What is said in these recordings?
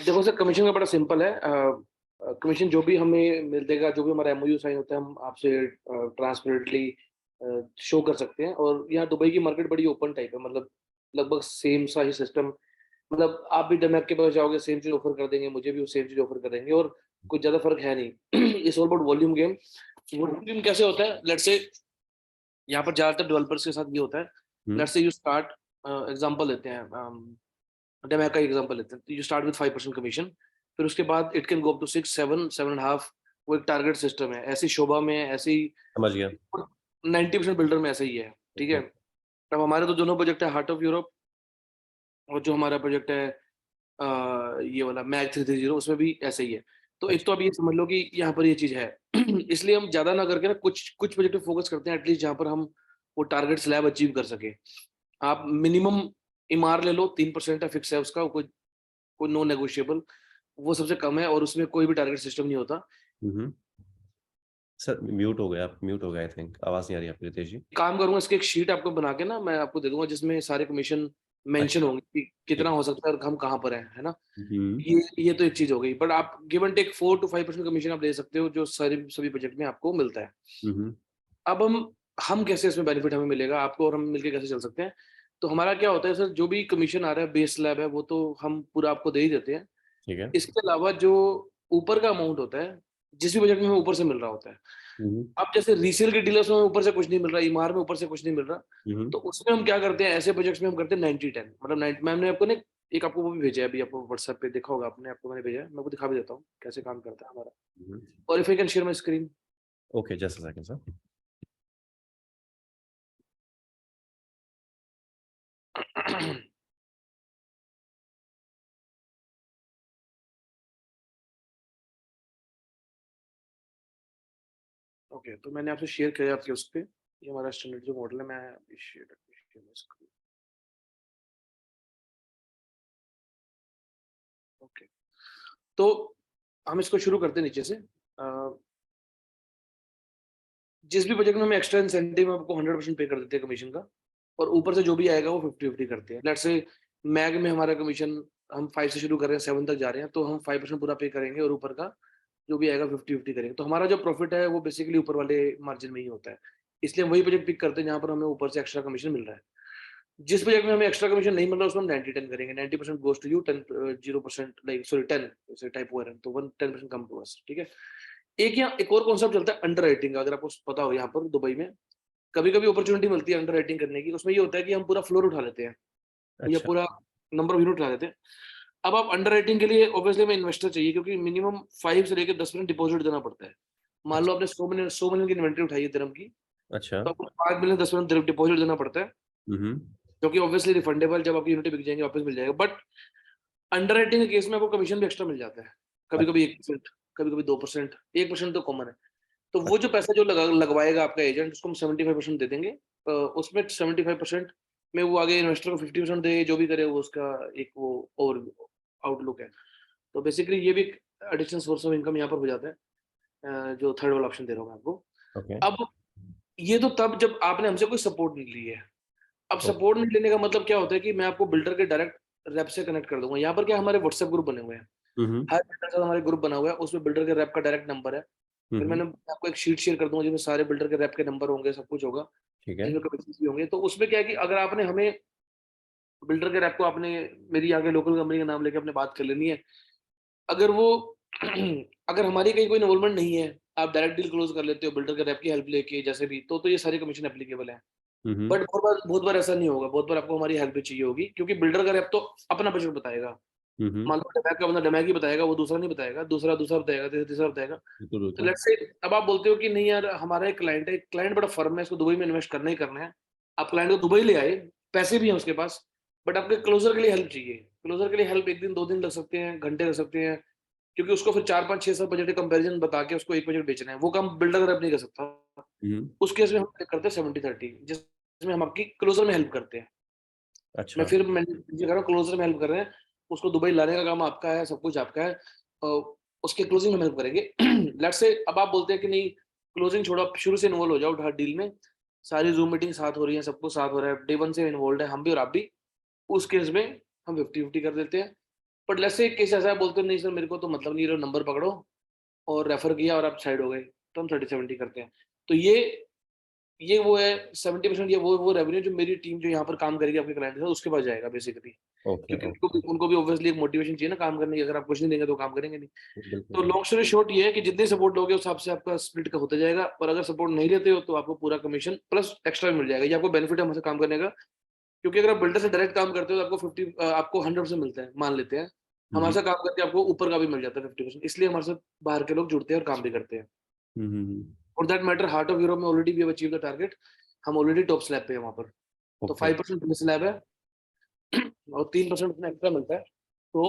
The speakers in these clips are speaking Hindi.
देखो सर, कमीशन का बड़ा सिंपल है। कमीशन जो भी हमें मिल देगा, जो भी हमारा एमओयू साइन होता है, हम आपसे ट्रांसपेरेंटली शो कर सकते हैं। और यहाँ दुबई की मार्केट बड़ी ओपन टाइप है, मतलब लगभग सेम सा ही सिस्टम। मतलब आप भी डमैक के पास जाओगे, सेम चीज ऑफर कर देंगे, मुझे भी वो सेम चीज ऑफर कर देंगे, और कुछ ज्यादा फर्क है नहीं। It's all about volume game. Volume कैसे होता है, लेट्स से यहाँ पर ज्यादातर डेवलपर्स के साथ ये होता है। Hmm, let's say you start, example लेते हैं, डैम का एग्जांपल लेते हैं, तो यू स्टार्ट विद 5% कमीशन। फिर उसके बाद it can go up to 6, 7, 7.5। वो एक टारगेट सिस्टम है। ऐसी शोभा में, ऐसी समझ गया। 90% बिल्डर में ऐसा ही है। ठीक है। ओके, अब हमारे तो दोनों प्रोजेक्ट है, हार्ट ऑफ यूरोप, और जो हमारा प्रोजेक्ट है ये वाला मैग 330, उसमें भी ऐसा ही है। तो एक अच्छा। तो आप ये समझ लो कि यहाँ पर ये चीज है। इसलिए हम ज्यादा ना करके ना कुछ कुछ प्रोजेक्ट पे फोकस करते हैं, एटलीस्ट जहाँ पर हम वो टारगेट स्लैब अचीव कर सके। आप मिनिमम इमार ले लो, 3% है, फिक्स है उसका, कोई कोई नो नेगोशिएबल। वो सबसे कम है, और उसमें कोई भी टारगेट सिस्टम नहीं होता। हुँ, हुँ। सर म्यूट हो गए आप, म्यूट हो गए आई थिंक, आवाज़ नहीं आ रही है आपकी रितेश जी। काम करूंगा, इसकी एक शीट आपको बना के ना मैं आपको दे दूंगा, जिसमें सारे कमीशन मेंशन अच्छा, होंगे कि कितना ठीक। हो सकता है और हम कहाँ पर हैं, है ना। हुँ, ये तो एक चीज हो गई, बट आप give and take 4 to 5% commission आप ले सकते हो, जो सारी सभी प्रोजेक्ट में आपको मिलता है। हुँ, हुँ, अब हम कैसे इसमें बेनिफिट हमें मिलेगा, आपको और हम मिलके कैसे चल सकते हैं। तो हमारा क्या होता है सर, जो भी कमीशन आ रहा है, बेस स्लैब है, वो तो हम पूरा आपको दे ही देते हैं। ठीक है। इसके अलावा जो ऊपर का अमाउंट होता है, जिस भी बजट में हमें ऊपर से मिल रहा होता है। हुँ, हुँ, अब जैसे रीसेल के डीलर्स में ऊपर से कुछ नहीं मिल रहा, इमार में ऊपर से कुछ नहीं मिल रहा, हुँ, हुँ। तो उसमें हम क्या करते हैं, ऐसे प्रोजेक्ट्स में हम करते हैं 90-10। मतलब 90, मैंने आपको ना एक आपको वो भी भेजा है, अभी आपको व्हाट्सएप पे देखा होगा आपने, आपको मैंने भेजा है, मैं आपको दिखा भी देता हूँ कैसे काम करता है हमारा। हुँ, हुँ। और if I can share my screen. Okay, just a second sir. Okay, तो मैंने आपसे शेयर किया है आपके उस पे, ये हमारा स्टैंडर्ड जो मॉडल है, मैं शेयर स्क्रीन। ओके, तो हम इसको शुरू करते हैं नीचे से। जिस भी प्रोजेक्ट में हमें एक्स्ट्रा इंसेंटिव, आपको 100% पे कर देते हैं कमीशन का, और ऊपर से जो भी आएगा वो 50-50 करते हैं। लेट्स से मैग में हमारा कमीशन, हम 5 से शुरू कर रहे हैं, 7 तक जा रहे हैं, तो हम 5% पूरा पे करेंगे, और ऊपर का जो भी आएगा 50-50 करेंगे। तो हमारा जो प्रॉफिट है वो बेसिकली ऊपर वाले मार्जिन में ही होता है। इसलिए हम वही प्रोजेक्ट पिक करते हैं जहाँ पर हमें ऊपर से एक्स्ट्रा कमीशन मिल रहा है। जिस प्रोजेक्ट में हमें एक्स्ट्रा कमीशन नहीं मिल रहा, उसमें हम 90-10 करेंगे। 90% goes to you, 10 0%, like sorry 10, जैसे टाइप हुआ है तो 10% कम टू अस। ठीक है। एक और कॉन्सेप्ट चलता है अंडर राइटिंग का, अगर आपको पता हो, यहाँ पर दुबई में कभी कभी अपॉर्चुनिटी मिलती है अंडर राइटिंग करने की। उसमें ये होता है कि हम पूरा फ्लोर उठा लेते हैं, या अच्छा, पूरा नंबर ऑफ यूनिट उठा लेते हैं। अब आप अंडर राइटिंग के लिए ऑब्वियसली हमें इन्वेस्टर चाहिए, क्योंकि मिनिमम 5 से लेकर 10% डिपॉजिट देना पड़ता है। मान लो अच्छा, आपने 100 मिलियन की इन्वेंट्री उठाई है दिरहम की, अच्छा। तो आपको 5 मिलियन 10% डिपॉजिट देना पड़ता है, हुँ, हुँ। जो कि ऑब्वियसली रिफंडेबल, जब आपकी यूनिट बिक जाएंगे वापस मिल जाएगा। बट अंडर राइटिंग के केस में आपको कमीशन भी एक्स्ट्रा मिल जाता है, कभी कभी अच्छा, 1%, कभी कभी 2%। 1% तो कॉमन है। तो वो जो अच्छा, पैसा जो लगवाएगा आपका एजेंट, उसको हम 75% दे देंगे। उसमें 75% में वो आगे इन्वेस्टर को 50% दे, जो भी करे वो उसका एक वो ओवर आउटलुक है। तो बेसिकली ये भी एक एडिशनल सोर्स ऑफ इनकम यहाँ पर हो जाता है, जो थर्ड वाला ऑप्शन दे रहा हूँ मैं आपको। ओके, अब ये तो तब जब आपने हमसे कोई सपोर्ट नहीं ली है। अब ओके। सपोर्ट नहीं लेने का मतलब क्या होता है कि मैं आपको बिल्डर के डायरेक्ट रैप से कनेक्ट कर दूंगा। यहाँ पर क्या, हमारे व्हाट्सएप ग्रुप बने हुए हैं, हुँ, हुँ, हर बिल्डर के साथ हमारे ग्रुप बना हुआ है, उसमें बिल्डर के रैप का डायरेक्ट नंबर है। हुँ, फिर हुँ। मैंने आपको एक शीट शेयर कर दूंगा, जिसमें सारे बिल्डर के रैप के नंबर होंगे, सब कुछ होगा, ठीक है। जिसमें कमीशंस भी होंगे। तो उसमें क्या है कि अगर आपने हमें बिल्डर के रैप को, आपने मेरी आगे लोकल कंपनी का नाम लेके आपने बात कर लेनी है, अगर वो अगर हमारी कहीं कोई इन्वॉल्वमेंट नहीं है, आप डायरेक्ट डील क्लोज कर लेते हो बिल्डर के रैप की हेल्प लेके, जैसे भी, तो ये सारी कमीशन एप्लीकेबल है। हुँ, हुँ, बट बहुत बार ऐसा नहीं होगा, बहुत बार आपको हमारी हेल्प भी चाहिए होगी, क्योंकि बिल्डर का रैप तो अपना बजट बताएगा। हुँ, हुँ। मान लो डमैक का बंदा डमैक ही बताएगा, वो दूसरा नहीं बताएगा, दूसरा दूसरा बताएगा, तीसरा बताएगा। बिल्कुल, तो बिल्कुल। लेट्स से अब आप बोलते हो कि नहीं यार, हमारा एक क्लाइंट है, क्लाइंट बड़ा फर्म है, इसको दुबई में इन्वेस्ट करना ही करना है। आप क्लाइंट को दुबई ले आए, पैसे भी हैं उसके पास, बट आपके क्लोजर के लिए हेल्प चाहिए। क्लोजर के लिए हेल्प 1 दिन 2 दिन लग सकते हैं, घंटे लग सकते हैं, क्योंकि उसको फिर 4 5 6 7 बजट कंपैरिजन बता के उसको एक बजट बेचना है। वो काम बिल्डर अगर नहीं कर सकता। हुँ, हुँ। उस केस में हम करते हैं 70-30, जिसमें हम आपकी क्लोजर में हेल्प करते हैं। अच्छा, मैं ये कह रहा हूँ, क्लोजर में हेल्प कर रहे हैं, उसको दुबई लाने का काम आपका है, सब कुछ आपका है। अ, उसके क्लोजिंग में हेल्प करेंगे। लेट्स से अब आप बोलते हैं कि नहीं, क्लोजिंग छोड़ो, आप शुरू से इन्वॉल्व हो जाओ हर डील में, सारी ज़ूम मीटिंग साथ हो रही है, सब कुछ साथ हो रहा है, डे 1 से इन्वॉल्वड है हम भी और आप भी। उस केस में हम 50-50 कर देते हैं। बट लेट्स से केस ऐसा है, बोलते हैं नहीं सर मेरे को तो मतलब नहीं, नंबर पकड़ो और रेफर किया और आप साइड हो गए, तो हम 30-70 करते हैं। तो ये वो है 70%, ये वो रेवेन्यू जो मेरी टीम जो यहाँ पर काम करेगी आपके क्लाइंट के साथ उसके पास जाएगा बेसिकली। ओके क्योंकि ओके उनको भी ऑब्वियसली एक मोटिवेशन चाहिए ना काम करने की, अगर आप कुछ नहीं देंगे तो काम करेंगे नहीं। बिल्कुल तो लॉन्ग स्टोरी शॉर्ट ये है कि जितने सपोर्ट लोगे उस हिसाब से आपका स्प्लिट का होता जाएगा, और अगर सपोर्ट नहीं लेते हो तो आपको पूरा कमीशन प्लस एक्स्ट्रा मिल जाएगा। ये आपको बेनिफिट है हमसे काम करने का, क्योंकि अगर आप बिल्डर से डायरेक्ट काम करते हो तो आपको 50 आपको 100% मिलता है, मान लेते हैं। हमारे साथ काम करके आपको ऊपर का भी मिल जाता है 50%, इसलिए हमारे साथ बाहर के लोग जुड़ते हैं और काम भी करते हैं। For that matter heart of Europe में already we have achieve the target, हम ऑलरेडी टॉप स्लैब पे है वहाँ पर। तो ओके 5% बेस स्लैब है और 3% उसमें एक्स्ट्रा मिलता है। तो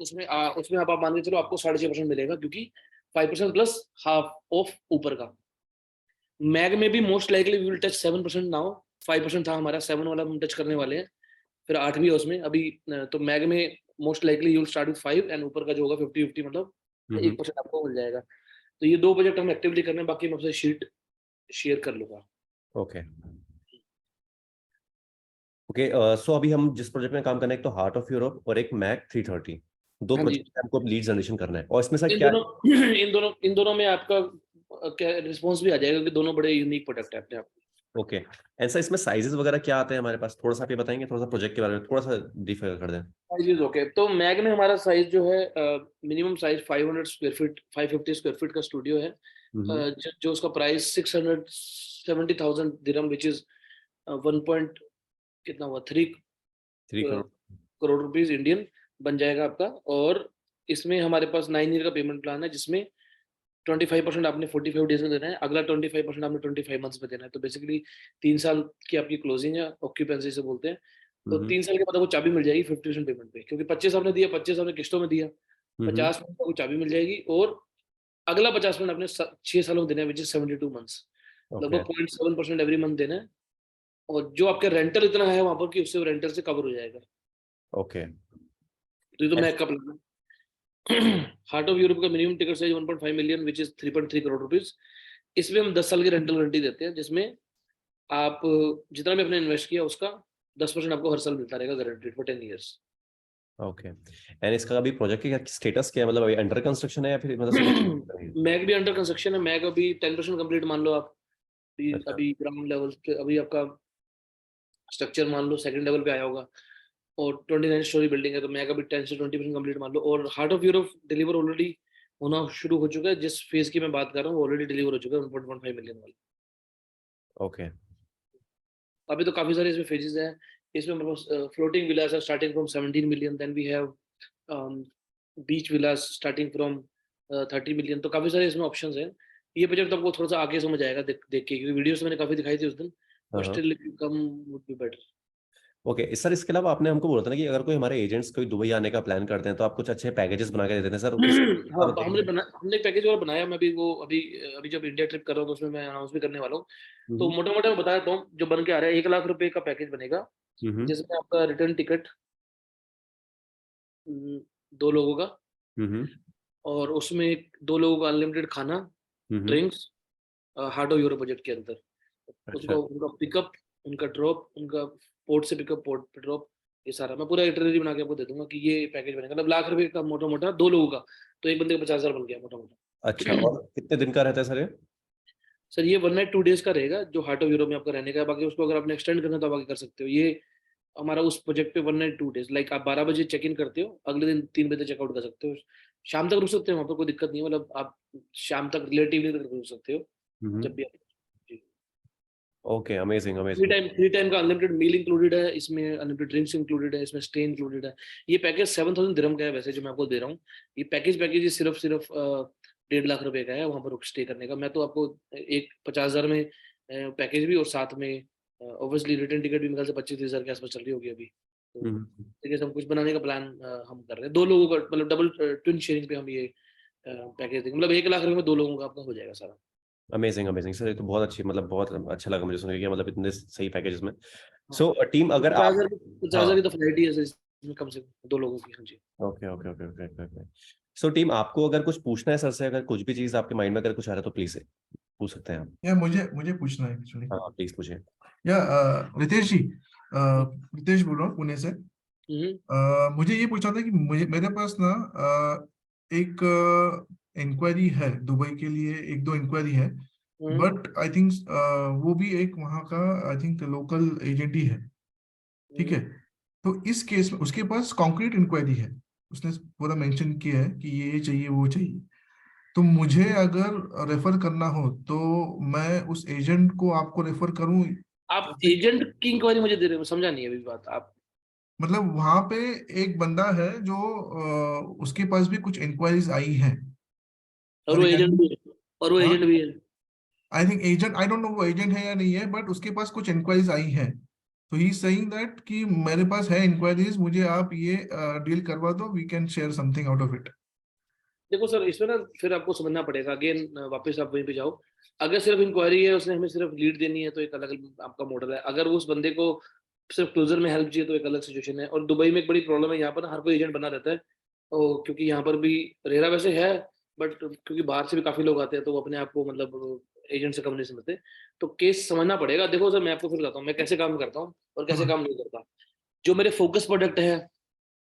उसमें आप मान के चलो आपको 6.5% मिलेगा, क्योंकि 5% प्लस हाफ ऑफ ऊपर का। मैग में भी most likely we will touch 7% now, 5% था हमारा, 7 वाला हम टच करने वाले हैं, फिर 8 भी है उसमें अभी। तो मैग में most likely you will start with 5 and ऊपर का जो होगा 50-50, मतलब 1% आपको मिल जाएगा। तो ये 2 प्रोजेक्ट हम एक्टिवली करने हैं, बाकी मैं आपसे शीट शेयर कर लूंगा। ओके ओके सो अभी हम जिस प्रोजेक्ट में काम करना है, एक तो हार्ट ऑफ यूरोप और एक मैक 330, दो हाँ जी, प्रोजेक्ट हमको लीड जनरेशन करना है, और इसमें सर इन क्या दोनों इन दोनों में आपका क्या रिस्पॉन्स भी आ जाएगा, क्योंकि दोनों बड़े यूनिक प्रोडक्ट है अपने आप। ओके एंड सर इसमें साइजेस वगैरह क्या आते हैं हमारे पास, थोड़ा सा आप ये बताएंगे, थोड़ा सा प्रोजेक्ट के बारे में थोड़ा सा ब्रीफ कर दें। साइज ओके, तो मैग में हमारा साइज जो है minimum size 500 square feet 550 square feet का स्टूडियो है। जो उसका price 670,000 dirham, which is 1 point कितना हुआ 3 3 करोड़ करोड़ रुपीस इंडियन बन जाएगा आपका। और इसमें हमारे पास 9 ईयर का पेमेंट प्लान है, जिसमें 25% आपने 45 डेज में देना है, अगला 25% आपने 25 मंथ्स में देना है। तो बेसिकली 3 साल की आपकी क्लोजिंग है, ऑक्यूपेंसी से बोलते हैं। तो 3 साल के बाद आपको चाबी मिल जाएगी 50% पेमेंट पे, क्योंकि 25 आपने दिया, 25 आपने किस्तों में दिया, 50% आपको चाबी मिल जाएगी। और अगला 50% आपने 6 सालों में देना है, विच इज 72 मंथ्स, ओके लगभग 0.7% एवरी मंथ देना है। और जो आपका रेंटल इतना है वहां पर कि उससे रेंटल से कवर हो जाएगा। ओके तो ये तो मैं कब लगा हार्ट ऑफ यूरोप का minimum ticket size 1.5 million, which is 3.3 crore rupees. इसमें हम 10 साल की रेंटल गारंटी देते हैं, जिसमें आप जितना भी आपने इन्वेस्ट किया उसका 10% आपको हर साल मिलता रहेगा guaranteed for 10 years. Okay and इसका अभी प्रोजेक्ट का स्टेटस क्या है, मतलब अभी अंडर कंस्ट्रक्शन है या फिर मतलब सिर्फ मैग भी अंडर कंस्ट्रक्शन है, मैग अभी 10% कंप्लीट मान लो आप। अभी अच्छा अभी ग्राउंड लेवल पे अभी आपका स्ट्रक्चर मान लो सेकंड लेवल पे आया होगा, और 29 स्टोरी बिल्डिंग है, तो मैग अभी 10 से 20% कंप्लीट मान लो। और heart of Europe deliver already होना शुरू हो चुका है, जिस फेज की मैं बात कर रहा हूँ ऑलरेडी डिलीवर हो चुका है 1.15 मिलियन वाला। ओके अभी तो काफी सारे इसमें फेजेस हैं। इसमें मतलब फ्लोटिंग विलास है starting from 17 million, then we have beach villas starting from 30 million. तो काफी सारे इसमें ऑप्शंस हैं। ये प्रोजेक्ट आपको थोड़ा सा आगे समझ आएगा देख के, क्योंकि वीडियोस मैंने काफी दिखाई थी उस दिन, बट हाँ still come would be better. Okay sir, इसके अलावा आपने हमको बोला था ना कि अगर कोई हमारे एजेंट्स कोई दुबई आने का प्लान करते हैं तो आप कुछ अच्छे पैकेजेस बना के देते हैं सर, इस हाँ, हमने एक पैकेज वाला बनाया। मैं अभी जब इंडिया ट्रिप कर रहा हूँ तो उसमें मैं अनाउंस भी करने वाला हूँ। तो मोटा मोटा मैं बता देता हूँ जो बन के आ रहा है। 1 लाख रुपए का पैकेज बनेगा, जिसमें आपका रिटर्न टिकट 2 लोगों का, और उसमें 2 लोगों का अनलिमिटेड खाना, drinks, heart of euro budget के अंदर। अच्छा उसको उनका पिकअप, उनका ड्रॉप, उनका पोर्ट से पिकअप, पोर्ट पे ड्रॉप, ये सारा मैं पूरा इटनरी बना के आपको दे दूंगा कि ये पैकेज बनेगा। मतलब लाख रुपए का मोटा मोटा 2 लोगों का, तो एक बंदे का 50,000 बन गया मोटा अच्छा, मोटा। और कितने दिन का रहता है सर ये? सर ये 1 नाइट 2 डेज का रहेगा, जो हार्ट ऑफ यूरोप में आपका रहने का है। बाकी उसको अगर आपने एक्सटेंड करना है तो आप आगे कर सकते हो। ये हमारा उस प्रोजेक्ट पे 1 नाइट 2 डेज, लाइक आप 12 बजे चेक इन करते हो, अगले दिन 3 बजे चेकआउट कर सकते हो। शाम तक रुक सकते हो वहाँ पर, कोई दिक्कत नहीं है। मतलब आप शाम तक रिलेटिवली रुक सकते हो जब भी आप। Okay amazing three amazing time three time का अनलिमिटेड मील इंक्लूडेड है इसमें, अनलिमिटेड ड्रिंक्स इंक्लूडेड है इसमें, स्टे इंक्लूडेड है। ये पैकेज 7,000 दिरहम का है वैसे, जो मैं आपको दे रहा हूँ। ये पैकेज सिर्फ 1.5 लाख रुपए का है वहाँ पर रुक स्टे करने का। मैं तो आपको एक 50,000 में पैकेज भी, और साथ में ऑब्वियसली रिटर्न टिकट भी मेरे ख्याल से 25-30 हजार के आसपास चल रही होगी अभी। तो ठीक है, हम कुछ बनाने का प्लान हम कर रहे हैं। 2 लोगों का मतलब डबल ट्विन शेयरिंग पे हम ये पैकेज देंगे। मतलब 1 लाख रुपए में 2 लोगों का आपका हो जाएगा सारा। अमेजिंग अमेजिंग सर, ये तो बहुत अच्छी, मतलब बहुत अच्छा लगा मुझे सुन के, मतलब इतने सही पैकेजेस में। सो टीम अगर आप 50,000 की तो फ्लाइट ही है इसमें, कम से कम 2 लोगों की। हाँ जी। Okay okay okay okay okay so team, आपको अगर कुछ पूछना है सर से, अगर कुछ भी चीज आपके माइंड में अगर कुछ आ रहा है तो प्लीज पूछ सकते हैं आप। या मुझे मुझे पूछना है एक्चुअली। हाँ प्लीज पूछिए। या रितेश जी, रितेश बोल रहा हूँ पुणे से। मुझे ये पूछना था कि मुझे मेरे पास ना एक इंक्वायरी है दुबई के लिए, एक दो इंक्वायरी है, बट आई थिंक वो भी एक वहाँ का आई थिंक लोकल एजेंट ही है, ठीक है। तो इस केस में उसके पास कॉन्क्रीट इंक्वायरी है, उसने पूरा मेंशन किया है कि ये चाहिए वो चाहिए। तो मुझे अगर रेफर करना हो तो मैं उस एजेंट को आपको रेफर करूं? आप एजेंट की इंक्वायरी मुझे दे रहे हो, समझा नहीं अभी बात आप। मतलब वहां पे एक बंदा है जो उसके पास भी कुछ इंक्वायरीज आई हैं और वो एजेंट रिगार्डिंग। भी है, और वो हाँ, एजेंट भी है। I think agent, I don't know वो एजेंट है या नहीं है, बट उसके पास कुछ इंक्वायरीज आई हैं। तो ही सेइंग दैट कि मेरे पास है इंक्वायरीज, मुझे आप ये डील करवा दो, we can share something out of it. देखो सर, इसमें ना फिर आपको समझना पड़ेगा अगेन, वापस आप वहीं पे जाओ। अगर सिर्फ इंक्वायरी है, उसने हमें सिर्फ लीड देनी है, तो एक अलग आपका मॉडल है। अगर उस बंदे को सिर्फ क्लोजर में हेल्प चाहिए तो एक अलग सिचुएशन है। और दुबई में एक बड़ी प्रॉब्लम है, यहाँ पर हर कोई एजेंट बना रहता है। और क्योंकि यहाँ पर भी रेरा वैसे है, बट क्योंकि बाहर से भी काफी लोग आते हैं, तो वो अपने आप को मतलब एजेंट से कम नहीं समझते। तो केस समझना पड़ेगा। देखो सर, मैं आपको फिर बताता हूँ मैं कैसे काम करता हूँ और कैसे हाँ, काम नहीं करता। जो मेरे फोकस प्रोडक्ट है,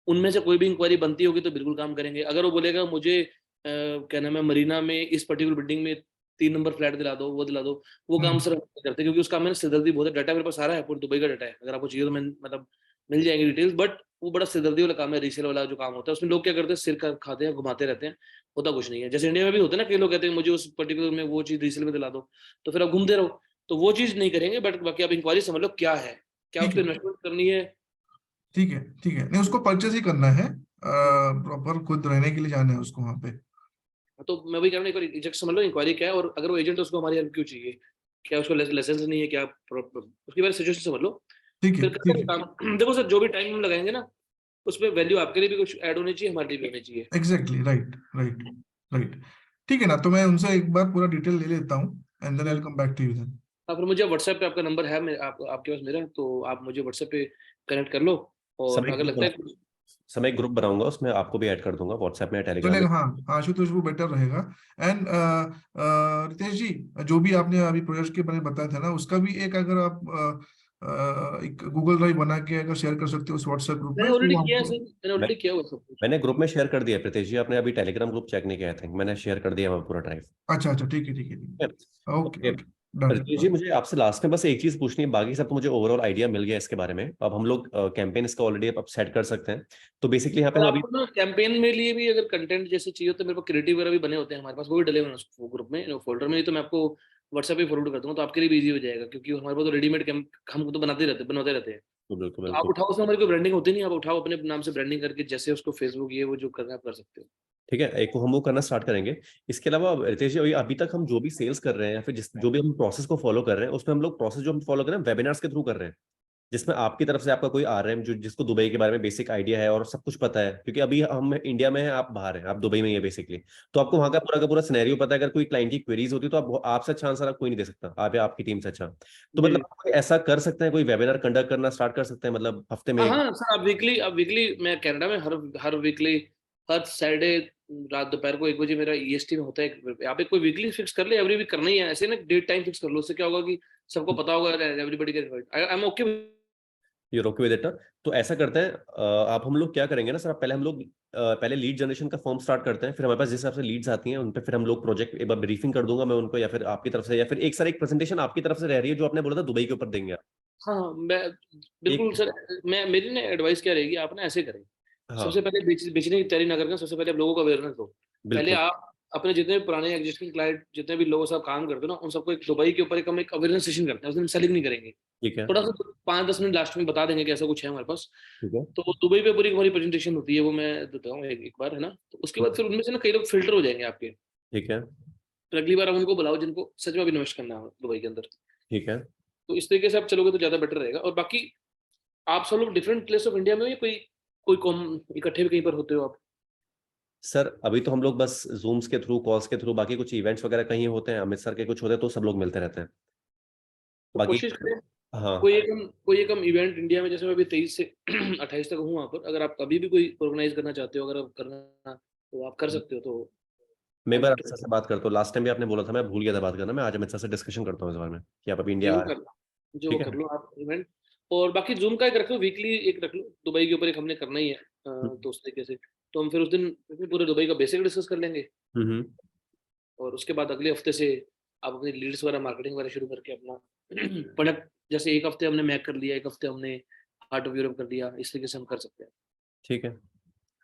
उनमें से कोई भी इंक्वायरी बनती होगी तो बिल्कुल काम करेंगे। अगर वो बोलेगा मुझे क्या नाम है, मरीना में इस पर्टिकुलर बिल्डिंग में 3 नंबर फ्लैट दिला दो, वो दिला दो, वो काम हम्म, सर हम नहीं करते, क्योंकि उसका मैंने सिरदर्दी बहुत है। डाटा मेरे पास सारा है, पूरी दुबई का डाटा है। अगर आपको चाहिए तो मैं मतलब मिल जाएंगे डिटेल्स, बट वो बड़ा सिरदर्दी वाला काम है, रीसेल वाला जो काम होता है। उसमें लोग क्या करते हैं, सिर का खाते हैं, घुमाते रहते हैं, होता कुछ नहीं है। जैसे इंडिया में भी होता है ना, कई लोग कहते हैं मुझे उस पर्टिकुलर में वो चीज रीसेल में दिला दो, तो फिर आप घूमते रहो। तो वो चीज नहीं करेंगे। बट बाकी आप इंक्वायरी समझ लो क्या है, क्या उस ठीक पर है, इन्वेस्टमेंट करनी है। ठीक है, ठीक है, नहीं उसको परचेज ही करना है, प्रॉपर खुद रहने के लिए जाना है उसको वहां पे। तो मैं वही कह रहा हूँ, एक बार एजेंट समझ लो इंक्वायरी क्या है, और अगर वो एजेंट है उसको हमारी हेल्प क्यों चाहिए, क्या उसको लाइसेंस नहीं है क्या, उसकी बारे सिचुएशन समझ लो, ठीक है, फिर करते ठीक हैं है, काम। देखो सर, जो भी टाइम हम लगाएंगे ना, उसमें वैल्यू आपके लिए भी कुछ ऐड होनी चाहिए, हमारे लिए भी होनी चाहिए। Exactly, right, right, right. ठीक है ना, तो मैं उनसे एक बार पूरा डिटेल ले लेता हूँ, and then I will hmm. Come back to you then. आप मुझे व्हाट्सएप पे, आपका नंबर है आपके पास मेरा, तो आप मुझे व्हाट्सएप पे कनेक्ट कर लो। और समय अगर ग्रुप लगता बना है कुछ। समय ग्रुप बनाऊंगा, उसमें आपको भी ऐड कर दूंगा व्हाट्सएप में या टेलीग्राम में। चलेगा, हाँ, हाँ आशुतोष, वो बेटर रहेगा। एंड रितेश जी, जो भी आपने अभी प्रोजेक्ट के बारे में बताया था ना, उसका भी एक अगर आप एक गूगल ड्राइव बना के अगर शेयर कर सकते हो उस व्हाट्सएप ग्रुप मैंने में, तो ऑलरेडी वो किया है हमको। सर, मैंने मैं ऑलरेडी किया हुआ सब कुछ। मैंने ग्रुप में शेयर कर दिया है प्रीतेश जी, आपने अभी टेलीग्राम ग्रुप चेक नहीं किया था, मैंने शेयर कर दिया है पूरा ड्राइव। अच्छा, अच्छा, ठीक है, ठीक है, ठीक है, okay, okay. Okay, done. Ritesh ji, मुझे आपसे लास्ट में बस एक चीज पूछनी है, बाकी सब तो मुझे ओवरऑल आइडिया मिल गया इसके बारे में। अब हम लोग कैंपेन इसका ऑलरेडी अब सेट कर सकते हैं। तो बेसिकली यहाँ पे और हम अभी आपको ना कैंपेन में लिए भी अगर कंटेंट जैसे चाहिए, तो मेरे पास क्रिएटिव वगैरह भी बने होते हैं हमारे पास, वो भी डले हुए हैं उस ग्रुप में, फोल्डर में। तो मैं आपको व्हाट्सएप पे फॉरवर्ड कर दूंगा, तो आपके लिए भी इजी हो जाएगा, क्योंकि हमारे पास तो रेडीमेड हम तो बनाते रहते हैं। बिल्कुल तो आप बिल्कुल। उठाओ, उसमें हमारी कोई ब्रांडिंग होती नहीं, आप उठाओ अपने नाम से ब्रांडिंग करके, जैसे उसको फेसबुक ये वो जो करना है आप कर सकते हो। ठीक है, एक को हम वो करना स्टार्ट करेंगे। इसके अलावा रितेश जी, अभी तक हम जो भी सेल्स कर रहे हैं या फिर जो भी हम प्रोसेस को फॉलो कर रहे हैं, उसमें हम लोग प्रोसेस जो हम फॉलो कर रहे हैं वेबिनार्स के थ्रू कर रहे हैं, जिसमें आपकी तरफ से आपका कोई आ रहा है जो जिसको दुबई के बारे में बेसिक आइडिया है और सब कुछ पता है, क्योंकि अभी हम इंडिया में हैं, आप बाहर हैं, आप दुबई में ही है बेसिकली। तो आपको वहां का पूरा सिनेरियो पता है। अगर कोई क्लाइंट की क्वेरीज होती है तो आप आपसे अच्छा आंसर कोई नहीं दे सकता, आप या आपकी टीम से अच्छा। तो मतलब जी। आप कोई ऐसा कर सकते हैं, कोई वेबिनार कंडक्ट करना स्टार्ट कर सकते हैं, मतलब हफ्ते में हाँ एक। हाँ सर, आप वीकली मैं कनाडा में हर हर वीकली, हर सैटरडे रात दोपहर को 1 बजे मेरा ईएसटी में होता है। आप एक कोई वीकली फिक्स कर ले, एवरी वीक करना ही है ऐसे ना, डेट टाइम फिक्स कर लो। उससे क्या होगा कि सबको पता होगा, everybody get I am okay. ये रोके विद इट। तो ऐसा करते हैं, आप हम लोग क्या करेंगे ना सर, पहले हम लोग पहले लीड जनरेशन का फॉर्म स्टार्ट करते हैं, फिर हमारे पास जिस हिसाब से लीड्स आती हैं उन पे फिर हम लोग प्रोजेक्ट एक बार ब्रीफिंग कर दूंगा मैं उनको, या फिर आपकी तरफ से, या फिर एक सर एक प्रेजेंटेशन आपकी तरफ से रह रही है जो आपने बोला था दुबई के ऊपर देंगे आप। हाँ हाँ, मैं बिल्कुल एक। सर। मैं मेरी ना एडवाइस क्या रहेगी, आप ना ऐसे करें। सबसे हाँ। पहले बेचने की तैयारी ना करके, सबसे पहले आप लोगों को अवेयरनेस दो। पहले बिल्कुल। आप अपने जितने भी पुराने एग्जिस्टिंग क्लाइंट, जितने भी लोगों से आप काम करते हो ना, उन सबको एक दुबई के ऊपर एक हम एक अवेयरनेस सेशन करते हैं। उस दिन सेलिंग नहीं करेंगे, ठीक है। थोड़ा सा 5-10 मिनट लास्ट में बता देंगे कि ऐसा कुछ है हमारे पास। ठीक है। तो दुबई पे पूरी हमारी प्रेजेंटेशन होती है, वो मैं देता हूँ एक बार, है ना। तो उसके बाद फिर उनमें से ना कई लोग फिल्टर हो जाएंगे आपके। ठीक है। फिर अगली बार आप उनको बुलाओ जिनको सच में इन्वेस्ट करना है दुबई के अंदर। ठीक है। तो इस तरीके से आप चलोगे तो ज्यादा बेटर रहेगा। और बाकी आप सब लोग डिफरेंट प्लेस ऑफ इंडिया में हो, या कोई कोई कॉम इकट्ठे भी कहीं पर होते हो आप? सर अभी तो हम लोग बस जूम्स के थ्रू, कॉल्स के थ्रू, बाकी कुछ इवेंट्स वगैरह कहीं होते हैं, अमृतसर के कुछ होते हैं, तो सब लोग मिलते रहते हैं तो बाकी। कोशिश करें हाँ। कोई एक हम इवेंट इंडिया में, जैसे मैं अभी 23 से 28 तक हूँ वहाँ पर, अगर आप कभी भी कोई ऑर्गेनाइज करना चाहते हो, अगर आप करना तो आप कर सकते हो। तो मैं एक आई बार विल अमित सर से बात करता हूँ, लास्ट टाइम भी आपने बोला था, मैं भूल गया था बात करना, मैं आज अमित सर से डिस्कशन करता हूँ इस बारे में कि आप अभी इंडिया जी आ वो रहे कर हैं। लो, जो ठीक है। कर लो आप इवेंट। और बाकी जूम का एक रख लो, वीकली एक रख लो, दुबई के ऊपर एक हमने करना ही है तो उस तरीके से। तो हम फिर उस दिन पूरे दुबई का बेसिक डिस्कस कर लेंगे और उसके बाद अगले हफ्ते से आप अपनी लीड्स वगैरह मार्केटिंग वगैरह शुरू करके अपना प्रोडक्ट, जैसे एक हफ्ते हमने मैक कर लिया, एक हफ्ते हमने हार्ट ऑफ यूरोप कर लिया, इस तरीके से हम कर सकते हैं। ठीक है,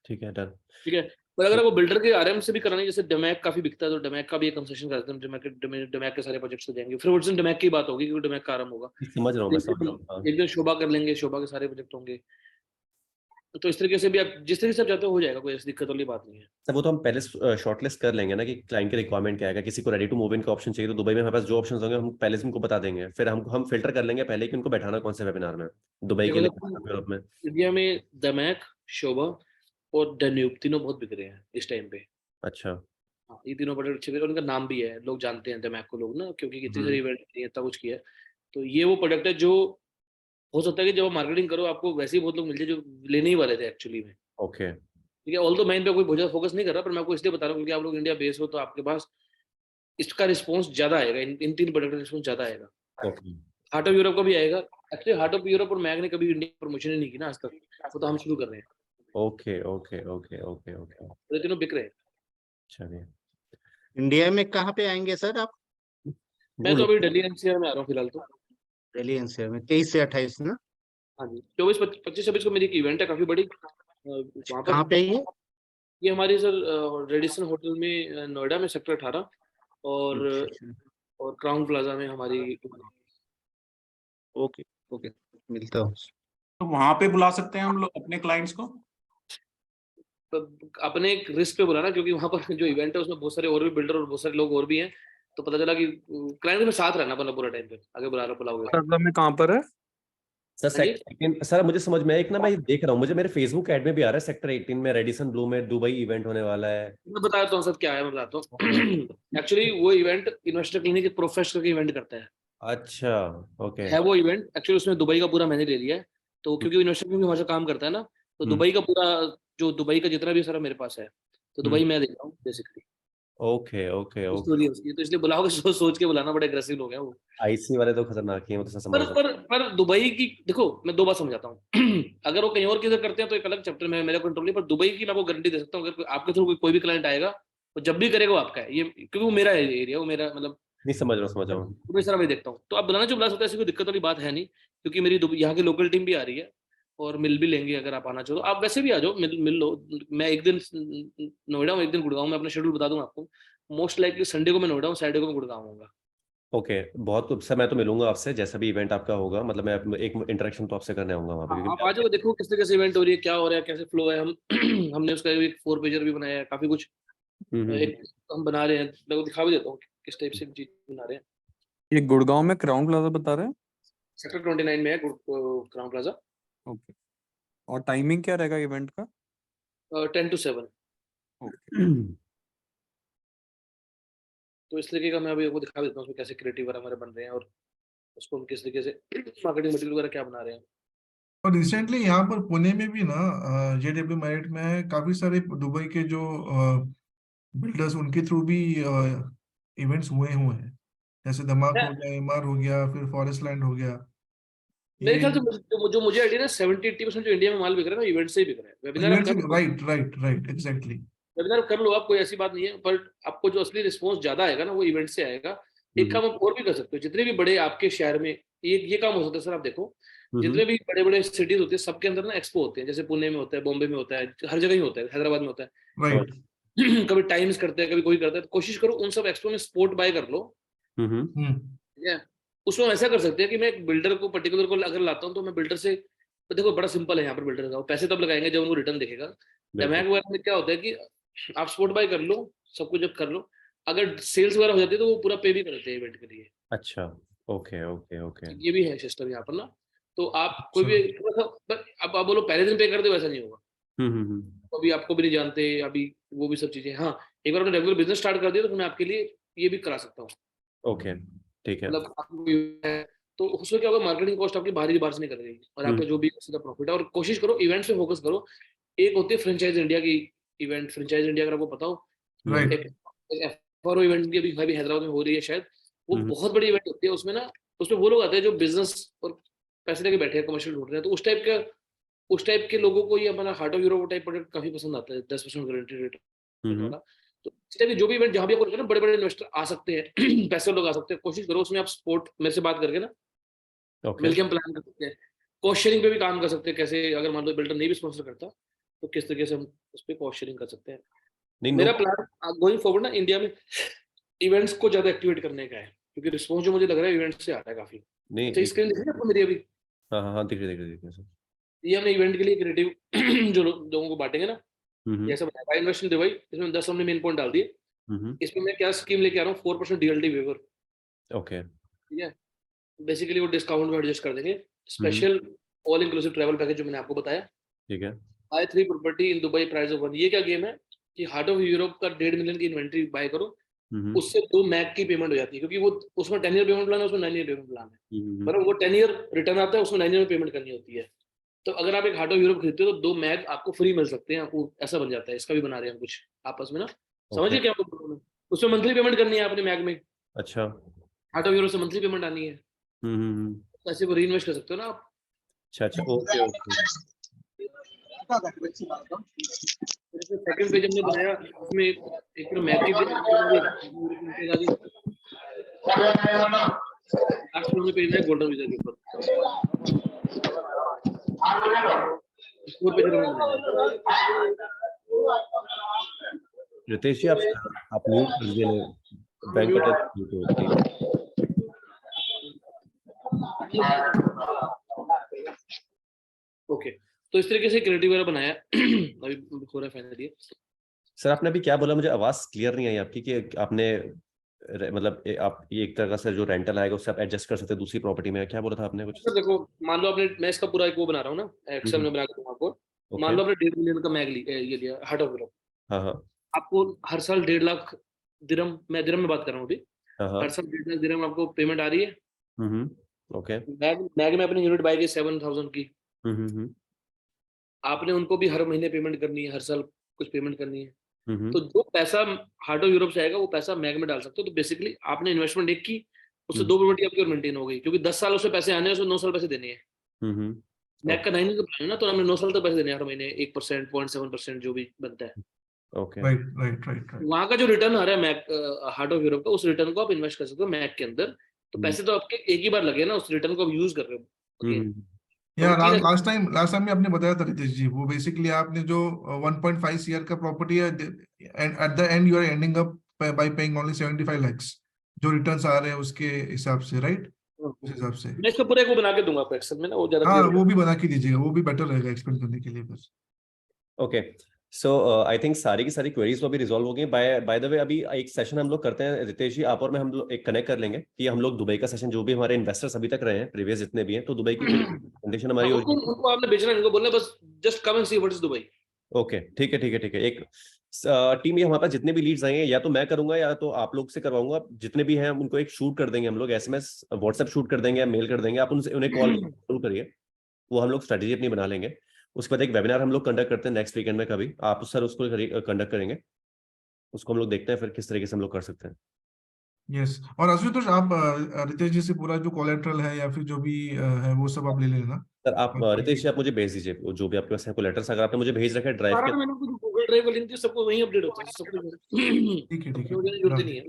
ठीक है, डन। ठीक है, पर अगर आपको बिल्डर के आरएम से भी कराना है, जैसे डमैक काफी बिकता है, तो डमैक का भी एक कंसेशन करते हैं, डमैक के सारे प्रोजेक्ट्स हो जाएंगे, फिर उस दिन डमैक की बात होगी क्योंकि डमैक का आरएम होगा। समझ रहा हूँ, मैं समझ रहा हूँ, हाँ। एक दिन शोभा कर लेंगे, शोभा के सारे प्रोजेक्ट होंगे, तो इस तरीके से भी आप जिस तरीके से आप चाहते हो जाएगा, कोई ऐसी दिक्कत वाली बात नहीं है। सर वो तो हम पहले शॉर्टलिस्ट कर लेंगे ना कि क्लाइंट की रिक्वायरमेंट क्या है। किसी को रेडी टू मूव इन का ऑप्शन चाहिए तो दुबई में हमारे पास जो ऑप्शंस होंगे हम पहले से उनको बता देंगे, फिर हम फिल्टर कर लेंगे पहले कि उनको बैठाना कौन से वेबिनार में, दुबई के लिए, यूरोप में। इंडिया में दमैक, शोभा और डन्यूब तीनों बहुत बिक रहे हैं इस टाइम पे। अच्छा, हाँ, ये तीनों बड़े अच्छे, उनका नाम भी है, लोग जानते हैं दमैक को लोग ना, क्योंकि कितनी सारी इवेंट इतना कुछ किया है। तो ये वो प्रोडक्ट है जो हो सकता है कि जब आप मार्केटिंग करो आपको वैसे ही बहुत लोग मिल जाए जो लेने ही वाले थे एक्चुअली में। ओके, ठीक है, ऑल तो मैं इन पे कोई बहुत फोकस नहीं कर रहा, पर मैं आपको इसलिए बता रहा हूँ क्योंकि आप लोग इंडिया बेस हो, तो आपके पास इसका रिस्पॉन्स ज्यादा आएगा, इन तीन प्रोडक्ट का रिस्पॉन्स ज्यादा आएगा। ओके, हार्ट ऑफ यूरोप का भी आएगा। एक्चुअली हार्ट ऑफ यूरोप और मैग ने कभी इंडिया प्रमोशन ही नहीं की ना आज तक, वो तो हम शुरू कर रहे हैं, okay, okay, okay, okay, okay, तो ये तीनों बिक रहे हैं। चलिए। इंडिया में कहाँ पे आएंगे सर आप? मैं तो अभी दिल्ली एनसीआर में आ रहा हूँ फिलहाल तो। दिल्ली एनसीआर में 23 से 28 ना? हाँ जी, 24, 25, 26 को मेरी एक इवेंट है काफी बड़ी वहाँ कहाँ पर। पे है ये हमारी सर रेडिसन होटल में नोएडा में सेक्टर 18 और ये? और क्राउन प्लाजा में हमारी। ओके ओके, मिलता हूँ। तो वहां पे बुला सकते हैं हम लोग अपने क्लाइंट्स को? तो अपने एक रिस्क पे बुलाना, क्योंकि वहाँ पर जो इवेंट है उसमें बहुत सारे और भी बिल्डर और बहुत सारे लोग और भी हैं, तो पता चला कि क्लाइंट में साथ रहना पड़ा पूरा टाइम पे, आगे बुलाओगे। मतलब में कहाँ पर है? सर हाँ जी? सेक्टर 18, सर मुझे समझ में एक ना, मैं देख रहा हूँ, मुझे मेरे फेसबुक ऐड में भी आ रहा है सेक्टर 18 में रेडिसन ब्लू में दुबई इवेंट होने वाला है। मैं बताता हूँ सर क्या है, मैं बताता हूँ। एक्चुअली वो इवेंट इन्वेस्टर क्लिनिक प्रोफेशनल के इवेंट करता है। अच्छा, ओके, है वो इवेंट एक्चुअली उसमें दुबई का पूरा मैंने ले लिया है, तो क्योंकि इन्वेस्टर क्लिनिक हमारे साथ काम करता है ना, तो दुबई का पूरा जो दुबई का जितना भी सारा मेरे पास है, तो दुबई मैं देख रहा हूँ basically. Okay, okay, okay. Story है उसकी, तो इसलिए बुलाओगे सोच के बुलाना, बड़े अग्रेसिव लोग हैं वो। आईसी वाले तो खतरनाक ही हैं, वो तो समझ रहा हूँ। पर दुबई की देखो, मैं दो बात समझाता हूँ। अगर वो कहीं और किधर करते हैं तो एक अलग चैप्टर में मेरा कंट्रोल नहीं, पर दुबई की मैं आपको गारंटी दे सकता हूँ, अगर आपके थ्रू कोई भी क्लाइंट आएगा तो जब भी करेगा वो आपका है, ये क्योंकि वो मेरा एरिया, वो मेरा मतलब नहीं, समझ रहा हूँ। दुबई सारा मैं देखता हूँ, तो आप बुलाना जो बुला सकते हैं, ऐसी कोई दिक्कत वाली बात है नहीं, क्योंकि मेरी यहाँ की लोकल टीम भी आ रही है और मिल भी लेंगे। अगर आप आना चाहो तो आप वैसे भी आ जाओ, मिल लो। मैं एक दिन नोएडा हूँ, एक दिन गुड़गांव में, अपना शेड्यूल बता दूंगा आपको। मोस्ट लाइकली संडे को मैं नोएडा हूँ, सैटरडे को मैं गुड़गांव आऊंगा। ओके, बहुत सर, मैं तो मिलूंगा आपसे जैसा भी इवेंट आपका होगा, मतलब मैं एक इंटरेक्शन तो आपसे करने आऊंगा वहाँ पे, आप आ जाओ, देखो किस तरीके से इवेंट हो रही है, क्या हो रहा है, कैसे फ्लो है। हम हमने उसका एक 4 पेजर भी बनाया है, काफी कुछ एक हम बना रहे हैं, मैं दिखा भी देता हूँ किस टाइप से चीज बना रहे हैं। ये गुड़गांव में क्राउन प्लाजा बता रहे हैं? सेक्टर 29 में है क्राउन प्लाजा। ओके, और टाइमिंग क्या रहेगा इवेंट का? 10 to 7। तो इस तरीके का मैं अभी आपको दिखा देता हूँ उसमें कैसे क्रिएटिव हमारे बन रहे हैं और उसको हम किस तरीके से मार्केटिंग मटेरियल वगैरह क्या बना रहे हैं। और रिसेंटली यहाँ पर पुणे में भी ना JW मैरिट में काफी सारे दुबई के जो बिल्डर्स, उनके थ्रू भी इवेंट्स हुए हैं, जैसे धमाक हो गया, MR हो गया, फिर फॉरेस्ट लैंड हो गया। मेरे ख्याल से जो मुझे आइडिया ना 70-80% जो इंडिया में माल बिक रहा है ना इवेंट से ही बिक रहा है। Webinar right, exactly. वेबिनार कर लो आप, कोई ऐसी बात नहीं है, पर आपको जो असली रिस्पॉन्स ज्यादा आएगा ना वो इवेंट से आएगा। एक काम आप और भी कर सकते हो, जितने भी बड़े आपके शहर में ये काम हो सकता है सर। आप देखो जितने भी बड़े बड़े सिटीज होते हैं सबके अंदर ना एक्सपो होते हैं, जैसे पुणे में होता है, बॉम्बे में होता है, हर जगह ही होता है, हैदराबाद में होता है, राइट। कभी टाइम्स करते हैं, कभी कोई करता है। तो कोशिश करो उन सब एक्सपो में स्पॉट बाय कर लो। ठीक है, उसमें हम ऐसा कर सकते हैं कि मैं एक बिल्डर को पर्टिकुलर को अगर लाता हूँ तो मैं बिल्डर से, तो देखो बड़ा सिंपल है यहाँ पर बिल्डर का, पैसे तब लगाएंगे जब उनको रिटर्न दिखेगा। डैमैक वगैरह में क्या होता है कि आप स्पॉट बाय कर लो, सब कुछ जब कर लो, अगर सेल्स वगैरह हो जाती है तो वो पूरा पे भी करते हैं इवेंट के लिए। अच्छा, ओके, ओके, ओके। ये भी है सिस्टम यहाँ पर ना, तो आप कोई भी अब आप बोलो पहले दिन पे कर दे, वैसा नहीं होगा। अभी आपको भी नहीं जानते अभी वो भी सब चीजें। हाँ, एक बार आपने रेगुलर बिजनेस स्टार्ट कर दिया तो मैं आपके लिए ये भी करा सकता हूँ। ओके, ठीक है। मतलब आपको तो उसमें क्या होगा, मार्केटिंग कॉस्ट आपकी बाहर से नहीं कर रही और आपका जो भी सीधा प्रॉफिट है। और कोशिश करो इवेंट्स पे फोकस करो। एक होती है फ्रेंचाइज इंडिया की इवेंट, फ्रेंचाइज इंडिया अगर आपको पता हो, FRO इवेंट की अभी हैदराबाद में हो रही है शायद, वो बहुत बड़ी इवेंट होती है। उसमें ना, उसमें वो लोग आते हैं जो बिजनेस और पैसे लेके बैठे हैं, कमर्शियल ढूंढ रहे हैं, तो उस टाइप के लोगों को ये हमारा heart of Europe type product काफी पसंद आता है, 10% गारंटी रेट वाला। तो इस टाइप जो भी इवेंट जहाँ भी आपको बड़े बड़े इन्वेस्टर आ सकते हैं, पैसे लोग आ सकते हैं, कोशिश करो उसमें आप सपोर्ट मेरे से बात करके ना ओके मिलके हम प्लान कर सकते हैं, कॉस्ट शेयरिंग पे भी काम कर सकते हैं। कैसे अगर मान लो बिल्डर नहीं भी स्पॉन्सर करता तो किस तरीके से हम उस पर कॉस्ट शेयरिंग कर सकते हैं। नहीं मेरा प्लान गोइंग फॉरवर्ड ना इंडिया में इवेंट्स को ज्यादा एक्टिवेट करने का है, क्योंकि रिस्पॉन्स जो मुझे लग रहा है इवेंट से आ रहा है काफी। नहीं अच्छा स्क्रीन दिख रही है आपको मेरी अभी? हाँ हाँ हाँ, दिख रही सर। ये हमने इवेंट के लिए क्रिएटिव जो लोगों को बांटेंगे ना, जैसे बताया इन्वेस्ट इन दुबई, इसमें 10 हमने मेन पॉइंट डाल दिए। इसमें मैं क्या स्कीम लेके आ रहा हूँ, 4% DLT वेवर। ओके ठीक है, बेसिकली वो डिस्काउंट में एडजस्ट कर देंगे। Special all inclusive travel package जो मैंने आपको बताया, ठीक है। Buy 3 property in Dubai price of 1। ये क्या गेम है कि हार्ट ऑफ यूरोप का 1.5 मिलियन की इन्वेंट्री बाय करो, उससे 2 मैक की पेमेंट हो जाती है, क्योंकि वो उसमें 10 ईयर पेमेंट प्लान है, उसमें 9 ईयर पेमेंट प्लान है। मतलब वो 10 ईयर रिटर्न आता है, उसमें 9 ईयर में पेमेंट करनी होती है। तो अगर आप एक हार्ट ऑफ यूरोप खरीदते हो तो 2 मैग आपको फ्री मिल सकते हैं, आपको ऐसा बन जाता है। इसका भी बना रहे हैं हम कुछ आपस में ना, समझिए क्या बोल रहा हूं मैं? उसमें मंथली पेमेंट करनी है आपने मैग में, अच्छा हार्ट ऑफ यूरोप से मंथली पेमेंट आनी है, ऐसे को री इन्वेस्ट कर सकते हो ना आप। अच्छा ओके ओके। सेकंड पेज हमने बनाया, उसमें एक तो मैग की पेज है गोल्डन वीजा के ऊपर, रितेश जी आप म्यूट कर दीजिए बैंक ओके। तो इस तरीके से क्रिएटिव वगैरह बनाया अभी हो रहा है फाइनली। सर आपने अभी क्या बोला, मुझे आवाज क्लियर नहीं आई आपकी, कि आपने मतलब आप ये एक तरह से जो रेंटल आएगा उससे आप एडजस्ट कर सकते हैं दूसरी प्रॉपर्टी में, क्या बोला था आपने कुछ? सर देखो, मान लो आपने, मैं इसका पूरा एक वो बना रहा हूँ ना, एक्सेल में बना के दूंगा आपको। मान लो आपने 1.5 मिलियन का मैग ये लिया हार्ट ऑफ यूरोप, हाँ हाँ आपको हर साल 1.5 लाख दिरहम, मैं दिरहम में बात कर रहा हूँ अभी, हाँ हर साल 1.5 लाख दिरहम आपको पेमेंट आ रही है। ओके। मैग में अपनी यूनिट बाय की 7,000 की, आपने उनको भी हर महीने पेमेंट करनी है, हर साल कुछ पेमेंट करनी है। तो जो पैसा हार्ट ऑफ यूरोप से आएगा वो पैसा मैग में डाल सकते हो। तो बेसिकली आपने इन्वेस्टमेंट एक की, उससे 2 प्रॉपर्टी आपकी और मेंटेन हो गई, क्योंकि 10 साल उससे पैसे आने हैं, उसमें 9 साल पैसे देने हैं। मैग का 9 ईयर का प्लान है ना, तो हमने 9 साल तक पैसे देने हैं हर महीने, 1%, 0.7% जो भी बनता है। Okay right. वहां का जो रिटर्न आ रहा है मैग हार्ट ऑफ यूरोप का, उस रिटर्न को आप इन्वेस्ट कर सकते हो मैग के अंदर। तो पैसे तो आपके एक ही बार लगे ना, उस रिटर्न को आप यूज कर रहे हो। यार लास्ट टाइम में आपने बताया था रितेश जी, वो बेसिकली आपने जो 1.5 CR का प्रॉपर्टी है, at the end you are ending up by paying only 75 lakhs जो रिटर्न्स आ रहे हैं उसके हिसाब से, राइट? उस हिसाब से मैं इसका पूरा एक वो बना के दूंगा आपको एक्सेल में ना, वो ज्यादा हाँ, क्लियर वो भी बना के दीजिएगा, वो भी बेटर रहेगा एक्सप्लेन करने के लिए बस। ओके। सो आई थिंक सारी की सारी क्वेरीज तो अभी रिजॉल्व हो गई। बाय द वे अभी एक सेशन हम लोग करते हैं रितेश जी, आप और मैं, हम लोग एक कनेक्ट कर लेंगे कि हम लोग दुबई का सेशन, जो भी हमारे इन्वेस्टर्स अभी तक रहे हैं प्रीवियस जितने भी हैं, तो दुबई की कंडीशन हमारी हो उनको उनको आपने बेचना, इनको बोलना बस just come and see what is Dubai. Okay ठीक है एक टीम, ये हमारे पास जितने भी लीड्स आएंगे या तो मैं करूंगा या तो आप लोग से करवाऊंगा, जितने भी हैं उनको एक शूट कर देंगे हम लोग, SMS व्हाट्सएप शूट कर देंगे या मेल कर देंगे, आप उनसे उन्हें कॉल जरूर करिए, वो हम लोग स्ट्रेटेजी अपनी बना लेंगे। उसके बाद एक वेबिनार हम लोग कंडक्ट करते हैं नेक्स्ट वीकेंड में, कभी आप सर उसको कंडक्ट करेंगे, उसको हम लोग देखते हैं फिर किस तरीके से हम लोग कर सकते हैं। यस, और आशुतोष आप रितेश जी से पूरा जो कोलेट्रल है या फिर जो भी है वो सब आप ले लेना। सर आप रितेश जी आप मुझे भेज दीजिए जो भी आपके पास है कोलेटर्स, अगर आपने मुझे भेज रखा है ड्राइव सारा के। मैंने कुछ गूगल ड्राइव का लिंक दिया, सबको वहीं अपडेट होता है सब कुछ। ठीक है जरूरत नहीं है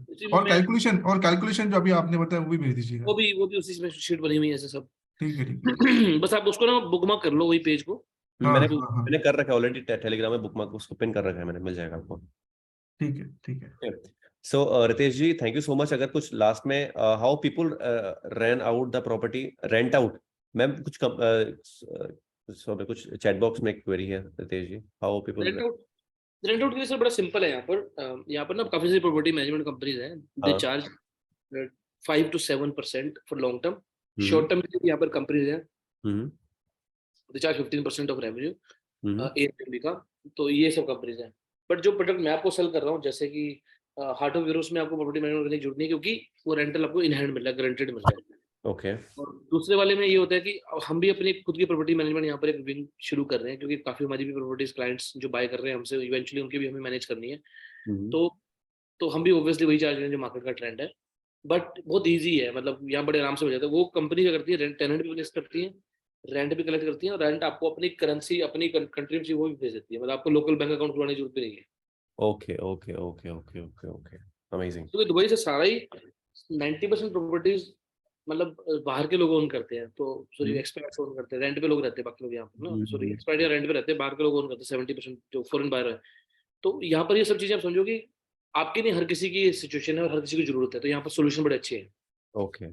उसी में और कैलकुलेशन जो अभी आपने बताया वो भी भेज दीजिएगा। वो भी उसी में शीट बनी हुई है ऐसे सब। ठीक है बस आप उसको ना बुकमार्क कर लो वही पेज को। मैंने कर रखा है ऑलरेडी, टेलीग्राम में बुकमार्क उसको पिन कर रखा है मैंने, मिल जाएगा आपको। ठीक है। सो रितेश जी थैंक यू सो मच। अगर कुछ लास्ट में how people rent out the property, rent out, ma'am कुछ कुछ चैट बॉक्स में एक क्वेरी है रितेश जी, हाउ पीपल रेंट आउट के लिए सर बड़ा सिंपल है। यहाँ पर ना काफी सारी प्रॉपर्टी मैनेजमेंट कंपनीज हैं, they charge 5 to 7% for long term. Short term के लिए यहाँ पर कंपनीज हैं, they charge 15% of revenue Airbnb का। तो ये सब कंपनीज हैं। बट जो प्रोडक्ट मैं आपको सेल कर रहा हूँ, जैसे कि हार्ट ऑफ यूरोस में आपको प्रॉपर्टी मैनेजमेंट करने की जरूरत नहीं है, क्योंकि वो रेंटल आपको इन हैंड मिल रहा है, गारंटेड मिल रहा है। ओके। और दूसरे वाले में ये होता है कि हम भी अपनी खुद की प्रॉपर्टी मैनेजमेंट यहाँ पर एक विंग शुरू कर रहे हैं, क्योंकि काफी हमारी भी प्रॉपर्टीज क्लाइंट्स जो बाय कर रहे हैं हमसे, इवेंचुअली उनकी भी हमें मैनेज करनी है। तो हम भी ऑब्वियसली वही चार्ज रहे हैं जो मार्केट का ट्रेंड है। बट बहुत ईजी है, मतलब यहाँ बड़े आराम से हो जाता है। वो कंपनी क्या करती है, रेंट टेनेंट भी कलेक्ट करती है, रेंट भी कलेक्ट करती है, और रेंट आपको अपनी करेंसी अपनी कंट्री में वो भी भेज देती है, मतलब आपको लोकल बैंक अकाउंट खुलवाने की जरूरत भी नहीं है। Okay okay okay okay okay okay, amazing. क्योंकि दुबई से सारा ही 90% प्रॉपर्टीज मतलब बाहर के लोग ओन करते हैं, तो सॉरी एक्सपर्ट्स ओन करते हैं, रेंट पे लोग रहते हैं बाकी लोग यहाँ पर ना, सॉरी एक्सपर्ट या रेंट पे रहते हैं, बाहर के लोग ओन करते हैं 70% जो फॉरेन बायर है। तो यहाँ पर ये सब चीजें आप समझो कि आपकी नहीं, हर किसी की सिचुएशन है और हर किसी की जरूरत है, तो यहाँ पर सोल्यूशन बड़े अच्छे हैं। Okay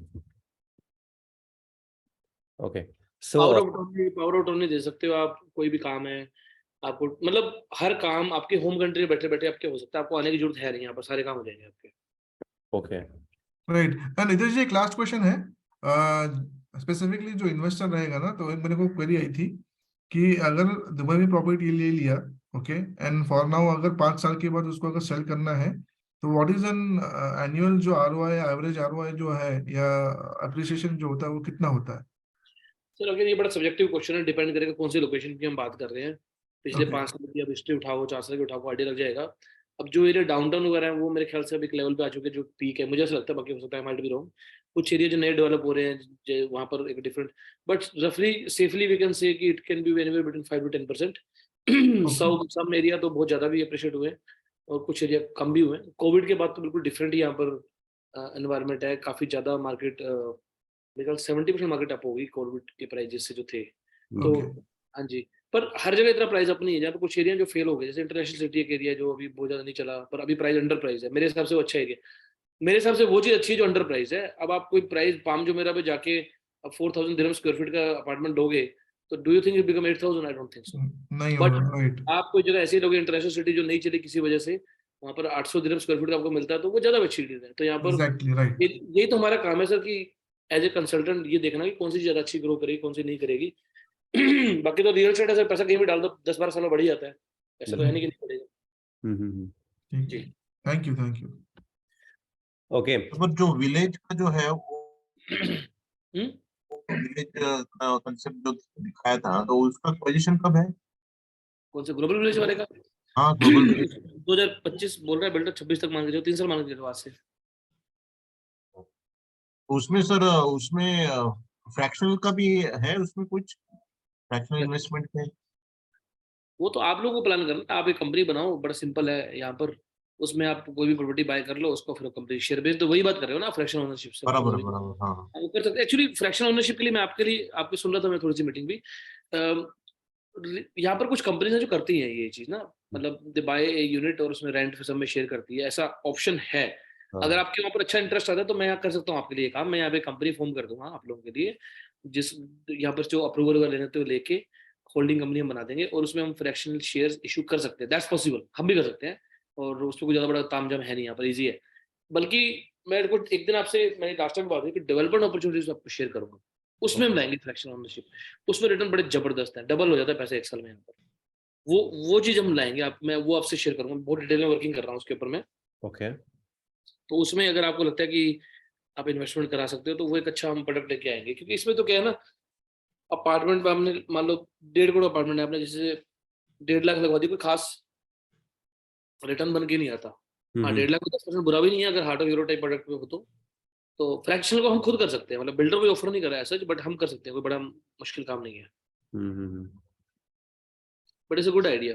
okay, so power of attorney दे सकते हो आप, कोई भी काम है आपको, मतलब हर काम आपके होम कंट्री में बैठे बैठे आपके हो सकता है, आपको आने की जरूरत है नहीं, यहाँ पर सारे काम हो जाएंगे आपके। Okay, right. नितेश जी, एक लास्ट क्वेश्चन है, स्पेसिफिकली जो इन्वेस्टर रहेगा ना, तो एक मेरे को क्वेरी आई थी कि अगर दुबई में प्रॉपर्टी ले लिया, ओके, एंड फॉर नाउ अगर 5 साल के बाद उसको अगर सेल करना है, तो व्हाट इज एन एनुअल जो आरओआई, एवरेज आरओआई जो है, या अप्रिसिएशन जो होता है, वो कितना होता है? सर अगर ये बड़ा सब्जेक्टिव क्वेश्चन है, डिपेंड करेगा कौन सी लोकेशन की हम बात कर रहे हैं। पिछले Okay. 5 साल की अब हिस्ट्री उठाओ, 4 साल की उठाओ, आइडिया लग जाएगा। अब जो एरिया डाउनटाउन वगैरह है वो मेरे ख्याल से अभी एक लेवल पे आ चुके हैं जो पीक है, मुझे ऐसा लगता है, बाकी हो सकता है माइट बी रॉन्ग। कुछ एरिया जो नए डेवलप हो रहे हैं वहाँ पर एक डिफरेंट, बट रफली सेफली वी कैन से कि it can be anywhere between 5 to 10%। Some area तो बहुत ज्यादा भी अप्रिशिएट हुए हैं और कुछ एरिया कम भी हुए हैं। कोविड के बाद तो बिल्कुल डिफरेंट ही यहाँ पर एनवायरनमेंट है, काफी ज्यादा मार्केट, मेरे ख्याल 70% मार्केट अप होगी कोविड के प्राइजेस से जो थे। तो Okay. हाँ जी, पर हर जगह इतना प्राइस अप नहीं है, जहाँ पे कुछ एरिया जो फेल हो गए, जैसे इंटरनेशनल सिटी एक एरिया जो अभी बहुत ज्यादा नहीं चला, पर अभी प्राइस अंडर प्राइस है, मेरे हिसाब से वो अच्छा एरिया, मेरे हिसाब से वो चीज अच्छी है जो अंडर प्राइस है। अब आप कोई प्राइस पाम जो मेरा पे जाके अब 4000 दिरहम स्क्वायर फीट का अपार्टमेंट दोगे, तो do you think it become 8000? I don't think so. नहीं बट होगा, राइट। आप कोई जगह ऐसी लोगे इंटरनेशनल सिटी जो नहीं चली किसी वजह से, वहाँ पर 800 दिरहम स्क्वायर फीट का आपको मिलता है, तो वो ज्यादा अच्छी डील है। तो यहाँ पर एग्जैक्टली, राइट। यही तो हमारा काम है सर, कि एज ए कंसल्टेंट ये देखना कि कौन सी ज्यादा अच्छी ग्रो करेगी, कौन सी नहीं करेगी। बाकी तो रियल एस्टेट है सर, पैसा कहीं भी डाल दो 10-12 साल में बढ़ ही जाता है, ऐसा तो है नहीं कि नहीं बढ़ेगा। ठीक जी है, थैंक यू। ओके। पर जो विलेज का जो है वो हम्म? विलेज कंसेप्ट जो दिखाया था, तो उसका पोजीशन कब है? कौन से ग्लोबल विलेज वाले का? हाँ, ग्लोबल विलेज। 2025 बोल रहा है, बिल्डर 26 तक मान के चलो, 3 साल मान के चलो आज से। उसमें सर, उसमें फ्रैक्शनल का भी है, उसमें कुछ फ्रैक्शनल इन्वेस्टमेंट में? वो तो आप लोगों को प्लान करना, आप एक कंपनी बनाओ, बड़ा सिंपल है यहाँ पर, उसमें आप कोई भी प्रॉपर्टी बाय कर लो, उसको फिर कंपनी शेयर बेच दो, वही बात कर रहे हो ना फ्रैक्शन ओनरशिप से। बराबर बराबर, हाँ। वो कर सकते एक्चुअली। फ्रैक्शन ओनरशिप के लिए मैं आपके लिए आपकी सुन रहा था, मैं थोड़ी सी मीटिंग भी, यहाँ पर कुछ कंपनीज हैं जो करती हैं ये चीज ना, मतलब दे बाय ए यूनिट और उसमें रेंट सब में शेयर करती है, ऐसा ऑप्शन है। अगर आपके वहाँ पर अच्छा इंटरेस्ट आता है तो मैं यहाँ कर सकता हूँ आपके लिए काम, मैं यहाँ पे कंपनी फॉर्म कर दूंगा आप लोगों के लिए, जिस यहाँ पर जो अप्रूवल वगैरह लेने तो लेके होल्डिंग कंपनी हम बना देंगे, और उसमें हम फ्रैक्शनल शेयर्स इशू कर सकते हैं, दैट्स पॉसिबल, हम भी कर सकते हैं, और उसमें कोई ज्यादा बड़ा तामझाम है नहीं, यहाँ पर ईजी है। बल्कि मैं को एक दिन आपसे मैंने लास्ट टाइम बात हुई कि डेवलपमेंट अपॉर्चुनिटीज आपको शेयर करूंगा, उसमें हम लाएंगे फ्रैक्शनल ओनरशिप, उसमें रिटर्न बड़े जबरदस्त है, डबल हो जाता है पैसे 1 साल में यहाँ पर, वो चीज हम लाएंगे। आप मैं वो आपसे शेयर करूंगा, बहुत डिटेल में वर्किंग कर रहा हूँ उसके ऊपर मैं। ओके। तो उसमें अगर आपको लगता है कि आप इन्वेस्टमेंट करा सकते हो, तो वो एक अच्छा हम प्रोडक्ट लेके आएंगे, क्योंकि इसमें तो क्या है ना, अपार्टमेंट में हमने मान लो 1.5 करोड़ अपार्टमेंट है, आपने जैसे 1.5 लाख लगवा दी, कोई खास रिटर्न बन के नहीं आता। हाँ, 1.5 लाख में 10% बुरा भी नहीं है अगर heart of euro type product में हो तो फ्रैक्शनल को हम खुद कर सकते हैं, मतलब बिल्डर कोई ऑफर नहीं कर रहा है सच, बट हम कर सकते हैं, कोई बड़ा मुश्किल काम नहीं है, but it's a good idea.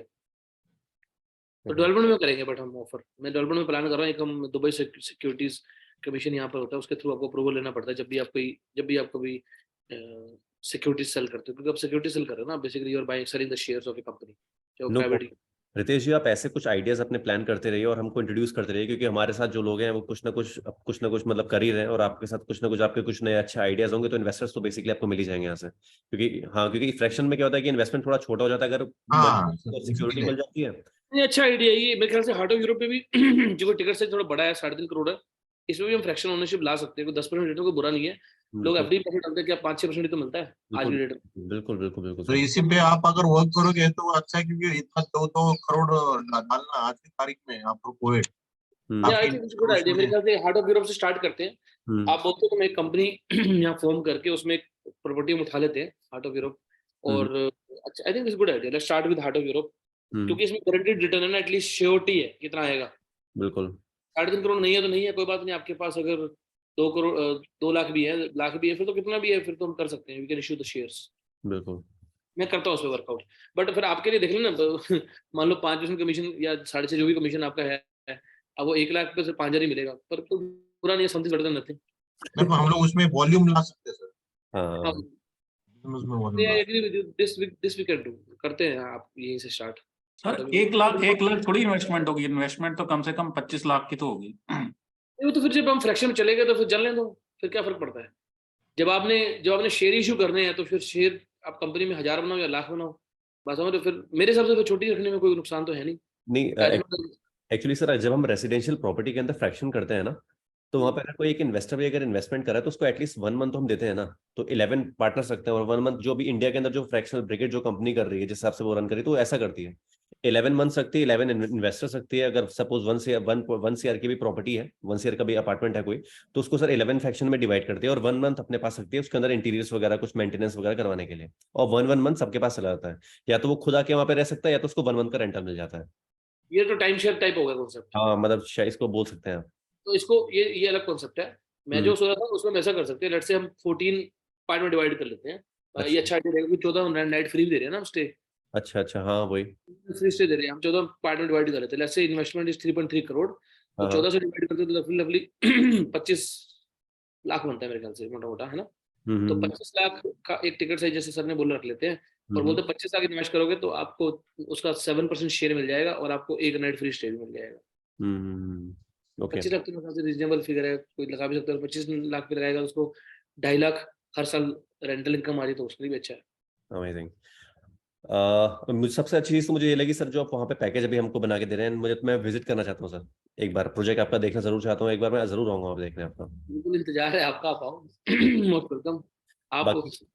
तो डेवलपमेंट में करेंगे, बट हम ऑफर, मैं डेवलपमेंट में प्लान कर रहा हूँ, एक हम दुबई सिक्योरिटीज कमीशन यहाँ पर होता है, उसके थ्रू आपको अप्रूवल लेना पड़ता है जब भी आप कोई सिक्योरिटी सेल करते हो, क्योंकि आप सिक्योरिटी सेल कर रहे हो ना, basically you are buying selling the shares of a company, जो प्राइवेट। रितेश जी, आप ऐसे कुछ आइडियाज अपने प्लान करते रहिए और हमको इंट्रोड्यूस करते रहिए, क्योंकि हमारे साथ जो लोग हैं वो कुछ ना कुछ मतलब कर ही रहे हैं, और आपके साथ कुछ ना कुछ आपके कुछ नए अच्छे आइडियाज होंगे, तो इन्वेस्टर्स तो बेसिकली आपको मिल ही जाएंगे यहाँ से, क्योंकि फ्रैक्शन में क्या होता है कि इन्वेस्टमेंट थोड़ा छोटा हो जाता है, अगर सिक्योरिटी मिल जाती है। नहीं, अच्छा आइडिया ये, मेरे ख्याल से हार्ट ऑफ यूरोप पे भी जो टिकट से थोड़ा बड़ा है, 3.5 करोड़ है, इसमें भी हम फ्रैक्शन ओनरशिप ला सकते हैं, 10% रिटर्न को बुरा नहीं है, लोग एफडी पैसे डालते हैं, क्या 5-6% ही तो मिलता है आज की डेट में। बिल्कुल बिल्कुल बिल्कुल। तो इसी पे आप अगर वर्क करोगे तो अच्छा है, क्योंकि इतना 2-2 करोड़ डालना आज की तारीख में आपको Covid. I think it's good idea, मेरे ख्याल से हार्ट ऑफ यूरोप से स्टार्ट करते हैं। आप बोलते हो तो मैं एक कंपनी यहाँ फॉर्म करके उसमें एक प्रॉपर्टी उठा लेते हैं हार्ट ऑफ यूरोप, और अच्छा I think it's good idea, let's start with heart of Europe, क्योंकि इसमें गारंटीड रिटर्न है ना, एटलीस्ट श्योरिटी है कितना आएगा। बिल्कुल। 3.5 करोड़ नहीं है तो नहीं है, कोई बात नहीं, आपके पास अगर 2 लाख भी है, लाख भी है, फिर तो कितना भी है, फिर तो हम कर सकते हैं, we can issue the shares. बिल्कुल। मैं करता हूँ उस पर वर्कआउट। बट फिर आपके लिए देख लो ना, मान लो 5% कमीशन या 6.5 जो भी कमीशन आपका है, अब वो 1 लाख पे से 5,000 ही मिलेगा, पर तो पूरा नहीं है, समथिंग बेटर देन नथिंग। नहीं, तो हम लोग उसमें वॉल्यूम ला सकते हैं सर, हाँ उसमें वॉल्यूम ला दिस वी कैन डू, करते हैं आप यहीं से स्टार्ट। सर 1 लाख थोड़ी इन्वेस्टमेंट होगी, इन्वेस्टमेंट तो कम से कम 25 लाख की तो होगी। नहीं, तो फिर जब हम फ्रैक्शन में चले गए तो फिर जल लें दो, फिर क्या फर्क पड़ता है। जब आपने शेयर इशू करने हैं तो फिर शेयर आप कंपनी में 1000 बनाओ या लाख बनाओ, बस हमें तो फिर मेरे हिसाब से फिर छोटी रखने में कोई नुकसान तो है नहीं। नहीं, एक्चुअली सर जब हम रेसिडेंशियल प्रॉपर्टी के अंदर फ्रैक्शन करते हैं ना, तो वहाँ पे अगर कोई एक इन्वेस्टर भी अगर इन्वेस्टमेंट करा है तो उसको एटलीस्ट 1 मंथ तो हम देते हैं ना, तो 11 पार्टनर्स रखते हैं और 1 मंथ जो भी इंडिया के अंदर जो फ्रैक्शनल ब्रिगेड जो कंपनी कर रही है जिस हिसाब से वो रन करी तो वो ऐसा करती है, 11 मंथ्स रखती है, 11 इन्वेस्टर्स रखती है। अगर सपोज 1 CR की भी प्रॉपर्टी है, 1 CR का भी अपार्टमेंट है कोई, तो उसको सर 11 फ्रैक्शन में डिवाइड करती है और 1 मंथ अपने पास रखती है उसके अंदर इंटीरियर्स वगैरह कुछ मेंटेनेंस वगैरह करवाने के लिए, और 1 मंथ सबके पास चला जाता है। या तो वो खुद आके वहाँ पे रह सकता है या तो उसको 1 मंथ का रेंटल मिल जाता है। ये तो टाइम शेयर टाइप होगा कॉन्सेप्ट। हाँ मतलब शायद इसको बोल सकते हैं आप। तो इसको ये अलग कॉन्सेप्ट है। मैं जो सोच रहा था उसमें हम ऐसा कर सकते हैं, लेट्स से हम 14 पार्ट में डिवाइड कर लेते हैं। ये अच्छा आइडिया रहेगा, 14 नाइट फ्री भी दे रहे हैं ना हम स्टे, अच्छा हाँ वही। फ्री स्टे दे रहे हैं हम, 14 पार्ट में डिवाइड कर लेते हैं। Let's say investment is 3.3 crore, तो 14 से डिवाइड करते हैं तो लवली 25 लाख बनता है मेरे ख्याल से, मोटा मोटा, है ना। तो 25 लाख का एक टिकट साइज जैसे सर ने बोला रख लेते हैं, और बोलते 25 लाख इन्वेस्ट करोगे तो आपको उसका 7% शेयर मिल जाएगा और आपको एक नाइट फ्री स्टे भी मिल जाएगा। ओके 25 लाख तो मेरे ख्याल से रीजनेबल फिगर है, कोई लगा भी सकता है। 25 लाख पे लगाएगा उसको 2.5 लाख हर साल रेंटल इनकम आ रही तो उसके लिए भी अच्छा है। अमेजिंग। मुझे सबसे अच्छी चीज तो मुझे ये लगी सर, जो आप वहाँ पे पैकेज अभी हमको बना के दे रहे हैं, मुझे तो मैं विजिट करना चाहता हूँ सर, एक बार प्रोजेक्ट आपका देखना जरूर चाहता हूँ, एक बार मैं जरूर आऊंगा आप देखने आपका। बिल्कुल इंतजार है आपका, आप आओ। Most welcome. आप बाकी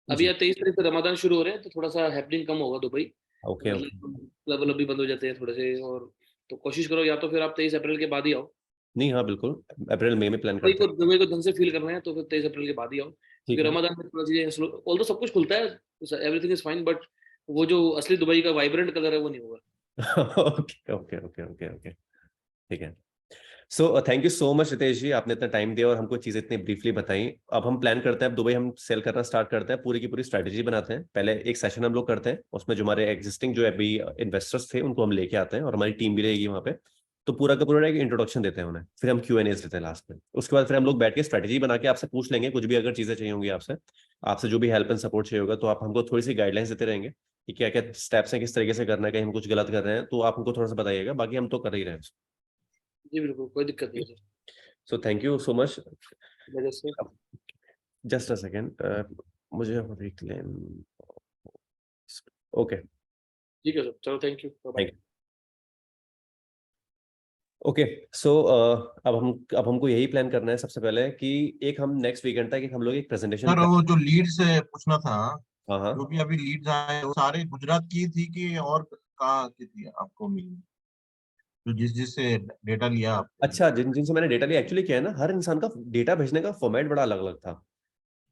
अभी 23 तारीख से रमजान शुरू हो रहे हैं तो थोड़ा सा हैपनिंग कम होगा दुबई, ओके मतलब क्लब भी बंद हो जाते हैं थोड़े से, और तो कोशिश करो या तो फिर आप 23 अप्रैल के बाद ही आओ। नहीं हाँ बिल्कुल, अप्रैल मई में प्लान करते हैं। दुबई को ढंग से फील करना है तो फिर 23 अप्रैल के बाद ही आओ, ठीक क्योंकि है। रमजान में थोड़ा चीजें ऑल्दो सब कुछ खुलता है, एवरीथिंग इज फाइन, बट वो जो असली दुबई का वाइब्रेंट कलर है वो नहीं होगा। Okay okay okay okay okay ठीक है। So thank you so much Ritesh ji, आपने इतना टाइम दिया और हमको चीजें इतनी ब्रीफली बताई। अब हम प्लान करते हैं, अब दुबई हम सेल करना स्टार्ट करते हैं, पूरी की पूरी स्ट्रैटेजी बनाते हैं। पहले एक सेशन हम लोग करते हैं, उसमें जो हमारे एग्जिस्टिंग जो अभी इन्वेस्टर्स थे उनको हम लेके आते हैं और हमारी टीम भी रहेगी वहाँ पे, तो पूरा का पूरा एक इंट्रोडक्शन देते हैं उन्हें, फिर हम Q&As देते हैं लास्ट में। उसके बाद फिर हम लोग बैठ के स्ट्रैटेजी बना के आपसे पूछ लेंगे, कुछ भी अगर चीजें चाहिए होंगी आपसे जो भी हेल्प एंड सपोर्ट चाहिए होगा तो आप हमको थोड़ी सी गाइडलाइंस देते रहेंगे कि क्या क्या स्टेप्स हैं, किस तरीके से करना है, कहीं हम कुछ गलत कर रहे हैं तो आप हमको थोड़ा सा बताइएगा, बाकी हम तो कर ही रहे हैं। जी बिल्कुल, कोई दिक्कत नहीं है so thank you so much. Sir. Just a second, मुझे ओके ठीक है सर, चलो thank you, bye. Thank you. Okay so अब हमको यही प्लान करना है सबसे पहले कि एक हम नेक्स्ट वीकेंड तक हम लोग एक प्रेजेंटेशन सर वो जो लीड्स है पूछना था, हाँ हाँ जो भी अभी लीड्स आए वो सारे गुजरात की थी कि और कहाँ की थी आपको मिली, जो जिससे डेटा लिया आपने? अच्छा, जिनसे मैंने डेटा लिया, एक्चुअली क्या है ना, हर इंसान का डेटा भेजने का फॉर्मेट बड़ा अलग अलग था।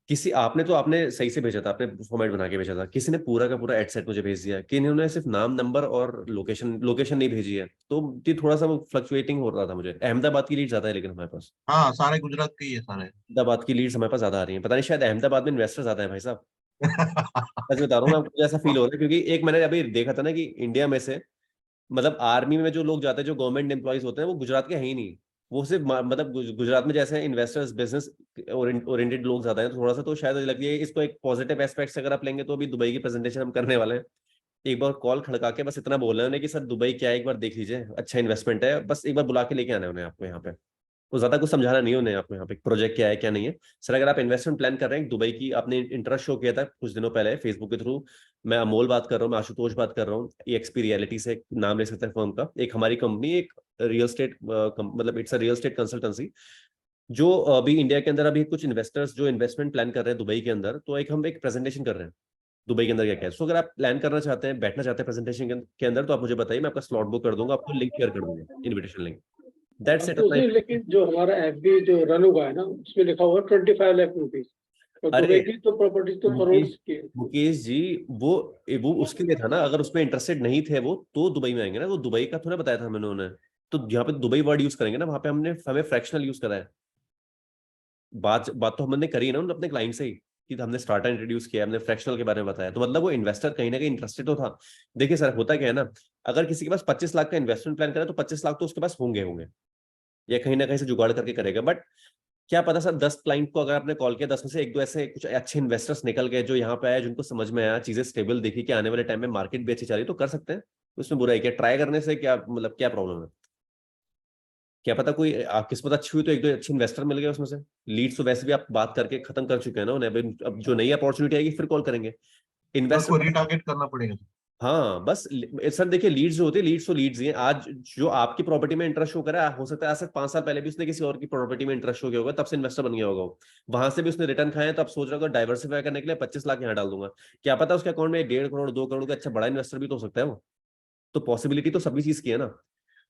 आपने सही से भेजा था, आपने फॉर्मेट बना के भेजा था, किसी ने पूरा का पूरा एड सेट मुझे भेज दिया, कि इन्होंने सिर्फ नाम नंबर और लोकेशन नहीं भेजी है, तो ये थोड़ा सा वो फ्लक्चुएटिंग हो रहा था मुझे। अहमदाबाद की लीड ज्यादा है लेकिन हमारे पास, हाँ सारे गुजरात के ही है सारे। अहमदाबाद की लीड्स हमारे पास ज्यादा आ रही है, पता नहीं शायद अहमदाबाद में इन्वेस्टर ज्यादा है भाई साहब। सच बता रहा हूँ मैं, मुझे ऐसा फील हो रहा है, क्योंकि एक मैंने अभी देखा था ना कि इंडिया में से मतलब आर्मी में जो लोग जाते हैं, जो गवर्नमेंट एम्प्लॉयज होते हैं, वो गुजरात के हैं ही नहीं। वो सिर्फ मतलब गुजरात में जैसे इन्वेस्टर्स बिजनेस ओरिएंटेड लोग ज्यादा हैं, तो थोड़ा सा तो शायद लगती है इसको एक पॉजिटिव एस्पेक्ट से अगर आप लेंगे, तो अभी दुबई की प्रेजेंटेशन हम करने वाले हैं। एक बार कॉल खड़का के बस इतना बोल रहे हैं उन्हें कि सर दुबई क्या है, एक बार देख लीजिए, अच्छा इन्वेस्टमेंट है, बस एक बार बुला के लेके आना है उन्हें आपको यहाँ पे। तो ज्यादा कुछ समझाना नहीं है उन्हें आपको यहाँ पे प्रोजेक्ट क्या है क्या नहीं है। सर अगर आप इन्वेस्टमेंट प्लान कर रहे हैं दुबई की, आपने इंटरेस्ट शो किया था कुछ दिनों पहले फेसबुक के थ्रू, मैं अमोल बात कर रहा हूँ, मैं आशुतोष बात कर रहा हूँ, EXP रियलिटी से नाम ले सकते हैं फर्म का, एक हमारी कंपनी, एक रियल स्टेट मतलब it's a real estate consultancy, जो अभी इंडिया के अंदर अभी कुछ इन्वेस्टर्स जो इन्वेस्टमेंट प्लान कर रहे हैं दुबई के अंदर, तो हम एक प्रेजेंटेशन कर रहे हैं दुबई के अंदर क्या क्या है। सो अगर आप प्लान करना चाहते हैं, बैठना चाहते हैं प्रेजेंटेशन के अंदर, तो आप मुझे बताइए, मैं आपका स्लॉट बुक कर दूंगा, आपको लिंक शेयर कर दूंगा, इन्विटेशन लिंक। That's it. नहीं, लेकिन जो हमारा FB जो रन हुआ है ना, उसमें लिखा हुआ 25 लाख रुपीज, और अरे दुबई की तो प्रॉपर्टी तो करोड़ की है। मुकेश जी, वो उसके लिए था ना, अगर उसमें इंटरेस्टेड नहीं थे वो तो दुबई में आएंगे ना, वो दुबई का थोड़ा बताया था मैंने उन्हें, तो यहाँ पे दुबई वर्ड यूज करेंगे ना, वहां पे हमें फ्रैक्शनल यूज करा है। बात तो हमने करी ना अपने क्लाइंट से ही कि हमने स्टार्टर इंट्रोड्यूस किया, हमने फ्रैक्शनल के बारे में बताया, तो मतलब वो इन्वेस्टर कहीं ना कहीं इंटरेस्टेड तो था। देखिए सर, होता क्या है ना, अगर किसी के पास 25 लाख का इन्वेस्टमेंट प्लान करें तो 25 लाख तो उसके पास होंगे या कहीं ना कहीं से जुगाड़ करके करेगा। बट क्या पता सर, 10 क्लाइंट को अगर आपने कॉल किया, 10 में से 1-2 ऐसे कुछ अच्छे इन्वेस्टर्स निकल गए जो यहाँ पे आए, जिनको समझ में आया, चीजें स्टेबल देखी कि आने वाले टाइम में मार्केट भी अच्छी चल रही, तो कर सकते हैं। उसमें बुरा है क्या? ट्राई करने से क्या मतलब, क्या प्रॉब्लम है? क्या पता कोई किस्मत अच्छी हुई तो 1-2 अच्छे इन्वेस्टर मिल गए उसमें से। लीड्स तो वैसे भी आप बात करके खत्म कर चुके हैं ना उन्हें, अब जो नई अपॉर्चुनिटी आएगी फिर कॉल करेंगे तो उसको इन्वेस्टर। रिटारगेट करना पड़ेगा। हाँ बस सर देखिए, लीड्स जो होती है, लीड्स तो लीड्स ही हैं। आज जो आपकी प्रॉपर्टी में इंटरेस्ट शो करा, हो सकता है आज से 5 साल पहले भी उसने किसी और की प्रॉपर्टी में इंटरेस्ट शो किया होगा, तब से इन्वेस्टर बन गया होगा वो। वहां से भी उसने रिटर्न खाए, तो अब सोच रहा होगा डाइवर्सिफाई करने के लिए 25 लाख यहाँ डाल दूंगा। क्या पता उसके अकाउंट में 1.5 करोड़ 2 करोड़ का अच्छा बड़ा इन्वेस्टर भी तो हो सकता है वो। तो पॉसिबिलिटी तो सभी चीज की है ना।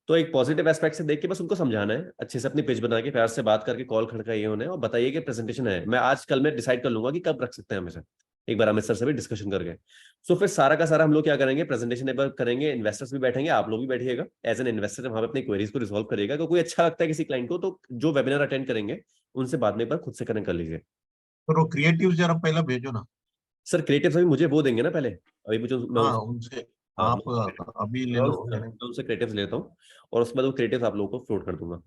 तो एक पॉजिटिव एस्पेक्ट से देख के बस उनको समझाना है, अच्छे से अपनी पिच बना के प्यार से बात करके कॉल खड़काइए उन्हें और बताइए कि प्रेजेंटेशन है। मैं आज कल में डिसाइड कर लूंगा कि कब रख सकते हैं हमेशा, एक बार अमित सर से भी डिस्कशन करके। सो फिर सारा का सारा हम लोग क्या करेंगे, प्रेजेंटेशन एक बार करेंगे, इन्वेस्टर्स भी बैठेंगे, आप लोग भी बैठिएगा एज एन इन्वेस्टर, वहां पे अपनी क्वेरीज को रिजॉल्व करिएगा। कोई अच्छा लगता है किसी क्लाइंट को तो जो वेबिनार अटेंड करेंगे उनसे बाद में एक बार खुद से कनेक्ट कर लीजिए। तो वो क्रिएटिव जरा पहले भेजो ना। सर क्रिएटिव अभी मुझे वो देंगे ना पहले, अभी मुझे हाँ उनसे हाँ, आप अभी ले लो। मैं उनसे क्रिएटिव्स लेता हूँ और उसके बाद वो क्रिएटिव्स आप लोगों को फ्लोट कर दूंगा।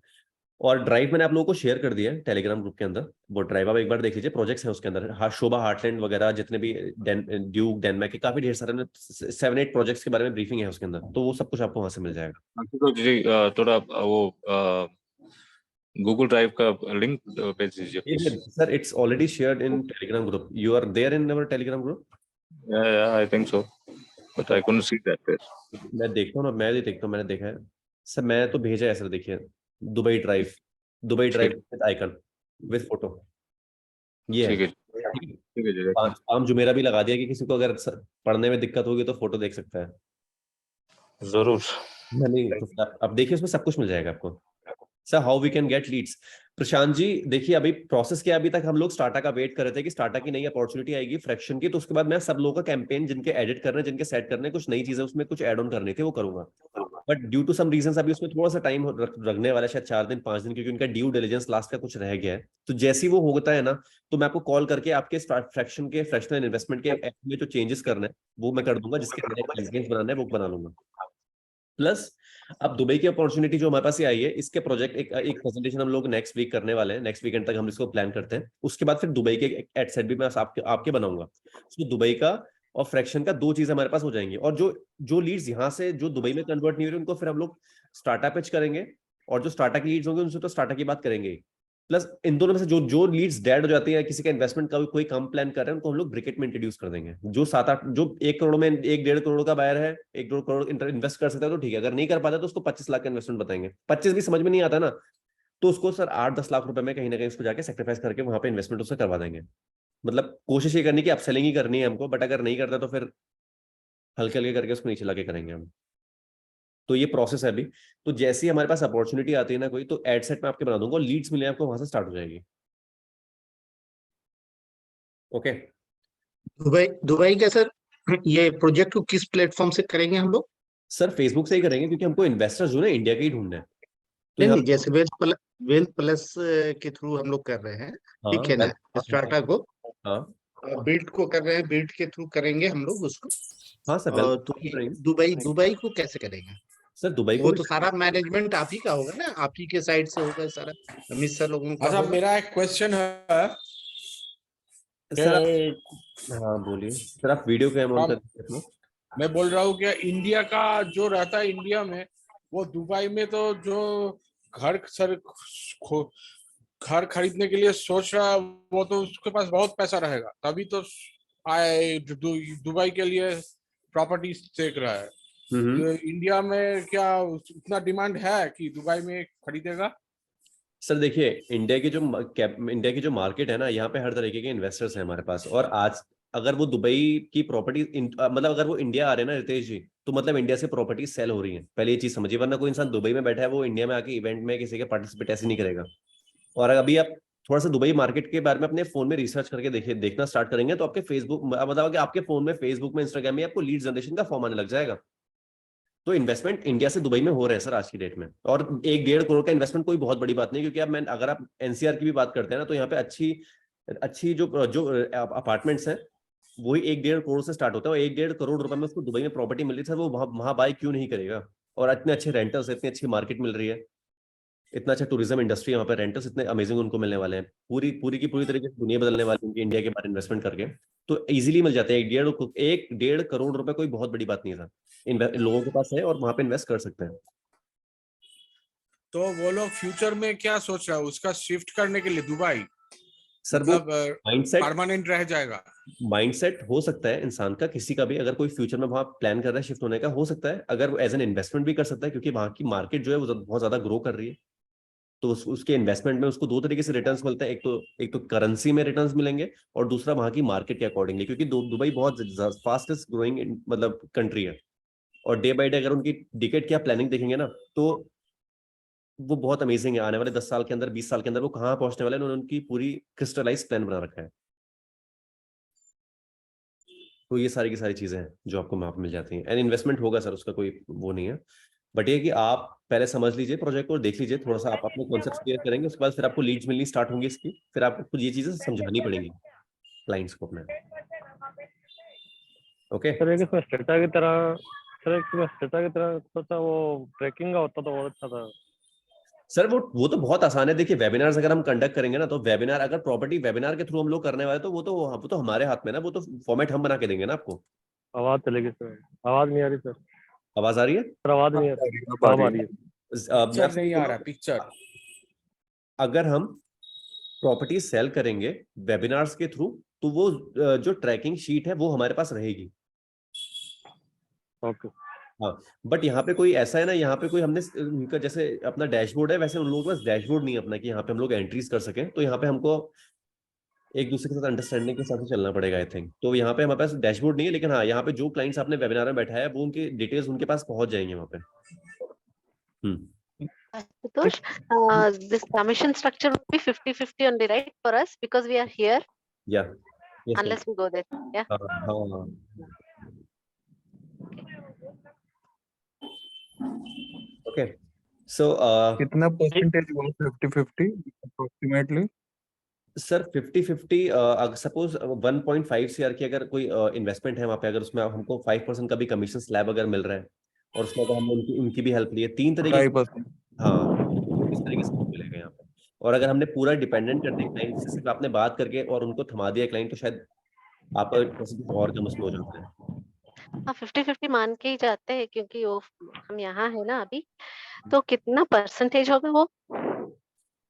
और ड्राइव मैंने आप लोगों को शेयर कर दिया है टेलीग्राम ग्रुप के अंदर, वो ड्राइव आप एक बार देख लीजिए, प्रोजेक्ट्स हैं उसके अंदर। हाँ, शोभा हार्टलैंड वगैरह जितने भी ड्यूक डेनमार्क के काफी ढेर सारे 7-8 प्रोजेक्ट्स के बारे में ब्रीफिंग है उसके अंदर, तो वो सब कुछ आपको वहां से मिल जाएगा। तो जी थोड़ा वो गूगल ड्राइव का लिंक भेज दीजिए sir it's already shared in Telegram group, you are there in our Telegram group. I think so but I couldn't see that. मैं देखता हूँ ना, मैं भी देखता हूँ, मैंने देखा है सर, मैं तो भेजा है सर। देखिए Dubai drive with icon with photo, ये ठीक है। है ठीक है जी। काम जो मेरा भी लगा दिया कि किसी को अगर पढ़ने में दिक्कत होगी तो फोटो देख सकता है। जरूर। नहीं तो अब देखिए उसमें सब कुछ मिल जाएगा आपको। Sir how we can get leads, Prashant ji देखिए अभी प्रोसेस क्या, अभी तक हम लोग स्टार्टा का वेट कर रहे थे कि स्टार्टा की नई अपॉर्चुनिटी आएगी फ्रैक्शन की, तो उसके बाद मैं सब लोगों का कैंपेन जिनके एडिट करने, जिनके सेट करने, कुछ नई चीजें उसमें कुछ ऐड ऑन करनी थी वो करूंगा। But due to some reasons अभी उसमें थोड़ा सा टाइम लगने वाला है, शायद 4 दिन 5 दिन, क्योंकि उनका ड्यू डिलीजेंस लास्ट का कुछ रह गया है। तो जैसे ही वो होता है ना, तो मैं आपको कॉल करके आपके फ्रैक्शन के फ्रैक्शनल इन्वेस्टमेंट के में जो चेंजेस करना है वो मैं कर दूंगा, जिसके नए बनाना है वो बना लूंगा। प्लस अब दुबई की अपॉर्चुनिटी जो हमारे पास ये आई है, इसके प्रोजेक्ट एक प्रेजेंटेशन हम लोग नेक्स्ट वीक करने वाले हैं, नेक्स्ट वीकेंड तक हम इसको प्लान करते हैं। उसके बाद फिर दुबई के एड सेट भी मैं आपके बनाऊंगा। तो दुबई का और फ्रैक्शन का 2 चीज हमारे पास हो जाएंगी, और जो लीड्स यहाँ से जो दुबई में कन्वर्ट नहीं हो रही उनको फिर हम लोग स्टार्टअप पिच करेंगे, और जो स्टार्टअप की लीड्स होंगे उनसे तो स्टार्टअप की बात करेंगे। प्लस इन दोनों में से जो लीड्स डेड हो जाती है, किसी का इन्वेस्टमेंट का कोई कम प्लान कर रहे हैं, उनको हम लोग ब्रिकेट में इंट्रोड्यूस कर देंगे। जो 7-8 जो 1 करोड़ में 1-1.5 करोड़ का बायर है, 1-2 करोड़ इन्वेस्ट कर सकता है तो ठीक है, अगर नहीं कर पाता तो उसको 25 लाख का इन्वेस्टमेंट बताएंगे। 25 भी समझ में नहीं आता ना, तो उसको सर 8-10 लाख रुपए में कहीं ना कहीं उसको जाके सेक्रीफाइस करके वहां पे इन्वेस्टमेंट उससे करवा देंगे। मतलब कोशिश ये करनी कि अपसेलिंग ही करनी है हमको, बट अगर नहीं करता तो फिर हल्के हल्के करके उसको नीचे लाके करेंगे हम। तो ये प्रोसेस है अभी। तो जैसे ही हमारे पास अपॉर्चुनिटी आती है ना कोई, तो एड सेट में आपके बना दूंगा और लीड्स मिले आपको वहां से स्टार्ट हो जाएगी। ओके दुबई का सर ये प्रोजेक्ट को किस प्लेटफॉर्म से करेंगे हम लोग? सर फेसबुक से ही करेंगे, क्योंकि हमको इन्वेस्टर्स जो है इंडिया के ही ढूंढने हैं। तो नहीं यहाँ नहीं, जैसे वेल्थ प्लस के थ्रू हम लोग कर रहे हैं, ठीक है ना, स्टार्टअप को बिल्ड को कर रहे हैं, बिल्ड के थ्रू करेंगे हम लोग उसको। हाँ सर तो दुबई को कैसे करेंगे सर? दुबई वो को तो सारा मैनेजमेंट आप ही का होगा ना, आप ही के साइड से होगा सारा, अमित सर लोगों का अच्छा होगा। मेरा एक क्वेश्चन है सर हाँ बोलिए सर, आप वीडियो कैम ऑन कर। मैं बोल रहा हूँ कि इंडिया का जो रहता है इंडिया में, वो दुबई में तो जो घर खरीदने के लिए सोच रहा है, वो तो उसके पास बहुत पैसा रहेगा, तभी तो आए दुबई के लिए प्रॉपर्टी देख रहा है। तो इंडिया में क्या उतना डिमांड है कि दुबई में खरीदेगा? सर देखिए इंडिया की जो मार्केट है ना, यहाँ पे हर तरीके के इन्वेस्टर्स हैं हमारे पास। और आज अगर वो दुबई की प्रॉपर्टी मतलब अगर वो इंडिया आ रहे हैं ना रितेश जी, तो मतलब इंडिया से प्रॉपर्टी सेल हो रही है, पहले ये चीज समझिए। वरना कोई इंसान दुबई में बैठा है वो इंडिया में आके इवेंट में किसी के पार्टिसिपेट ऐसे नहीं करेगा। और अभी आप थोड़ा सा दुबई मार्केट के बारे में अपने फोन में रिसर्च करके देखना स्टार्ट करेंगे, तो आपके फेसबुक मतलब कि आपके फोन में, फेसबुक में, इंस्टाग्राम में आपको लीड जनरेशन का फॉर्म आने लग जाएगा। तो इन्वेस्टमेंट इंडिया से दुबई में हो रहे हैं सर आज की डेट में, और 1-1.5 करोड़ का इन्वेस्टमेंट कोई बहुत बड़ी बात नहीं, क्योंकि अब अगर आप एनसीआर की भी बात करते हैं ना, तो यहाँ पे अच्छी जो अपार्टमेंट्स हैं वही 1-1.5 करोड़ से स्टार्ट होता है, और 1-1.5 करोड़ रुपए में उसको दुबई में प्रॉपर्टी मिल रही है सर, वो वहां बाय क्यों नहीं करेगा? और इतने अच्छे रेंटर्स, इतनी अच्छी मार्केट मिल रही है, इतना अच्छा टूरिज्म इंडस्ट्री है वहाँ पे, रेंटर्स इतने अमेजिंग उनको मिलने वाले हैं, पूरी की पूरी तरीके से दुनिया बदलने वाली है उनकी इंडिया के बारे इन्वेस्टमेंट करके, तो इजीली मिल जाते हैं। 1-1.5 करोड़ रुपए कोई बहुत बड़ी बात नहीं है सर, लोगों के पास है और वहां पे इन्वेस्ट कर सकते हैं। तो वो लोग फ्यूचर में क्या सोच रहा है उसका शिफ्ट करने के लिए दुबई? सर वो मतलब माइंडसेट परमानेंट रह जाएगा? माइंडसेट हो सकता है इंसान का, किसी का भी, अगर कोई फ्यूचर में वहां प्लान कर रहा है शिफ्ट होने का, हो सकता है, अगर वो एज एन इन्वेस्टमेंट भी कर सकता है, क्योंकि वहां की मार्केट जो है वो बहुत ज्यादा ग्रो कर रही है, तो उसके इन्वेस्टमेंट में उसको 2 तरीके से रिटर्न्स मिलते हैं, एक तो करेंसी में रिटर्न्स मिलेंगे, और दूसरा वहां की मार्केट के अकॉर्डिंगली, क्योंकि दुबई बहुत फास्टेस्ट ग्रोइंग मतलब कंट्री है, और डे बाय डे अगर उनकी डिकेड की आप प्लानिंग देखेंगे ना, तो वो बहुत अमेजिंग है। आने वाले 10 साल के अंदर, 20 साल के अंदर वो कहाँ पहुंचने वाले हैं, उन्होंने उनकी पूरी क्रिस्टलाइज प्लान बना रखा है। तो ये सारी की सारी चीजें हैं जो आपको वहां पे मिल जाती हैं, एंड इन्वेस्टमेंट होगा सर, उसका कोई वो नहीं है, बट ये कि आप पहले समझ लीजिए प्रोजेक्ट को, देख लीजिए थोड़ा सा, आप अपने कॉन्सेप्ट क्लियर करेंगे, उसके बाद फिर आपको लीड्स मिलनी स्टार्ट होंगी इसकी, फिर आपको कुछ ये चीजें समझानी पड़ेंगी क्लाइंट्स को अपने। ओके सर एक इसमें स्टेटा की तरह सोचा, वो ट्रैकिंग का होता तो बहुत अच्छा था। सर वो तो बहुत आसान है। देखिए वेबिनार्स अगर हम कंडक्ट करेंगे ना, तो वेबिनार अगर प्रॉपर्टी वेबिनार के थ्रू हम लोग करने वाले, तो वो तो हमारे हाथ में ना, वो तो फॉर्मेट हम बना के देंगे ना आपको। आवाज चलेगी सर, आवाज नहीं आ रही सर। आवाज आ रही है सर? आवाज नहीं आ रही, अब आ रही है। पिक्चर नहीं आ रहा, पिक्चर। अगर हम प्रॉपर्टी सेल करेंगे वेबिनार्स के थ्रू, तो वो जो ट्रैकिंग शीट है वो हमारे पास रहेगी। ओके। हाँ, बट यहाँ पे कोई ऐसा है ना, यहाँ पे कोई हमने उनका जैसे अपना डैशबोर्ड है, वैसे उन लोगों के पास डैशबोर्ड नहीं है अपना, कि यहाँ पे हम लोग एंट्रीज कर सकें, तो यहाँ पे हमको एक दूसरे के साथ अंडरस्टैंडिंग के साथ ही चलना पड़ेगा आई थिंक। तो यहाँ पे हमारे पास डैशबोर्ड नहीं है, लेकिन हाँ, यहाँ पे जो क्लाइंट्स आपने वेबिनार में बैठाया है, वो उनकी डिटेल्स उनके पास पहुंच जाएंगे वहाँ पे। Ashutosh, this commission structure would be 50-50 only, right, for us, because we are here, Yeah. Yes, unless we go there. Yeah. हाँ। Okay. So कितना परसेंटेज हुआ 50-50 अप्रोक्सीमेटली? सर 50-50 सपोज 1.5 CR की अगर कोई इन्वेस्टमेंट है वहाँ पे, अगर उसमें हमको 5% का भी कमीशन स्लैब अगर मिल रहा है, और उसमें अगर हमने उनकी भी हेल्प ली है, 3 तरीके से, हाँ, इस तरीके से मिलेगा यहाँ पे। और अगर हमने पूरा डिपेंडेंट कर दिया क्लाइंट से, सिर्फ आपने बात करके और उनको थमा दिया क्लाइंट, तो शायद आपका परसेंटेज और कम उसमें हो जाता है। हाँ, 50-50 मान के ही जाते हैं, क्योंकि वो हम यहाँ है ना अभी, तो कितना परसेंटेज होगा वो?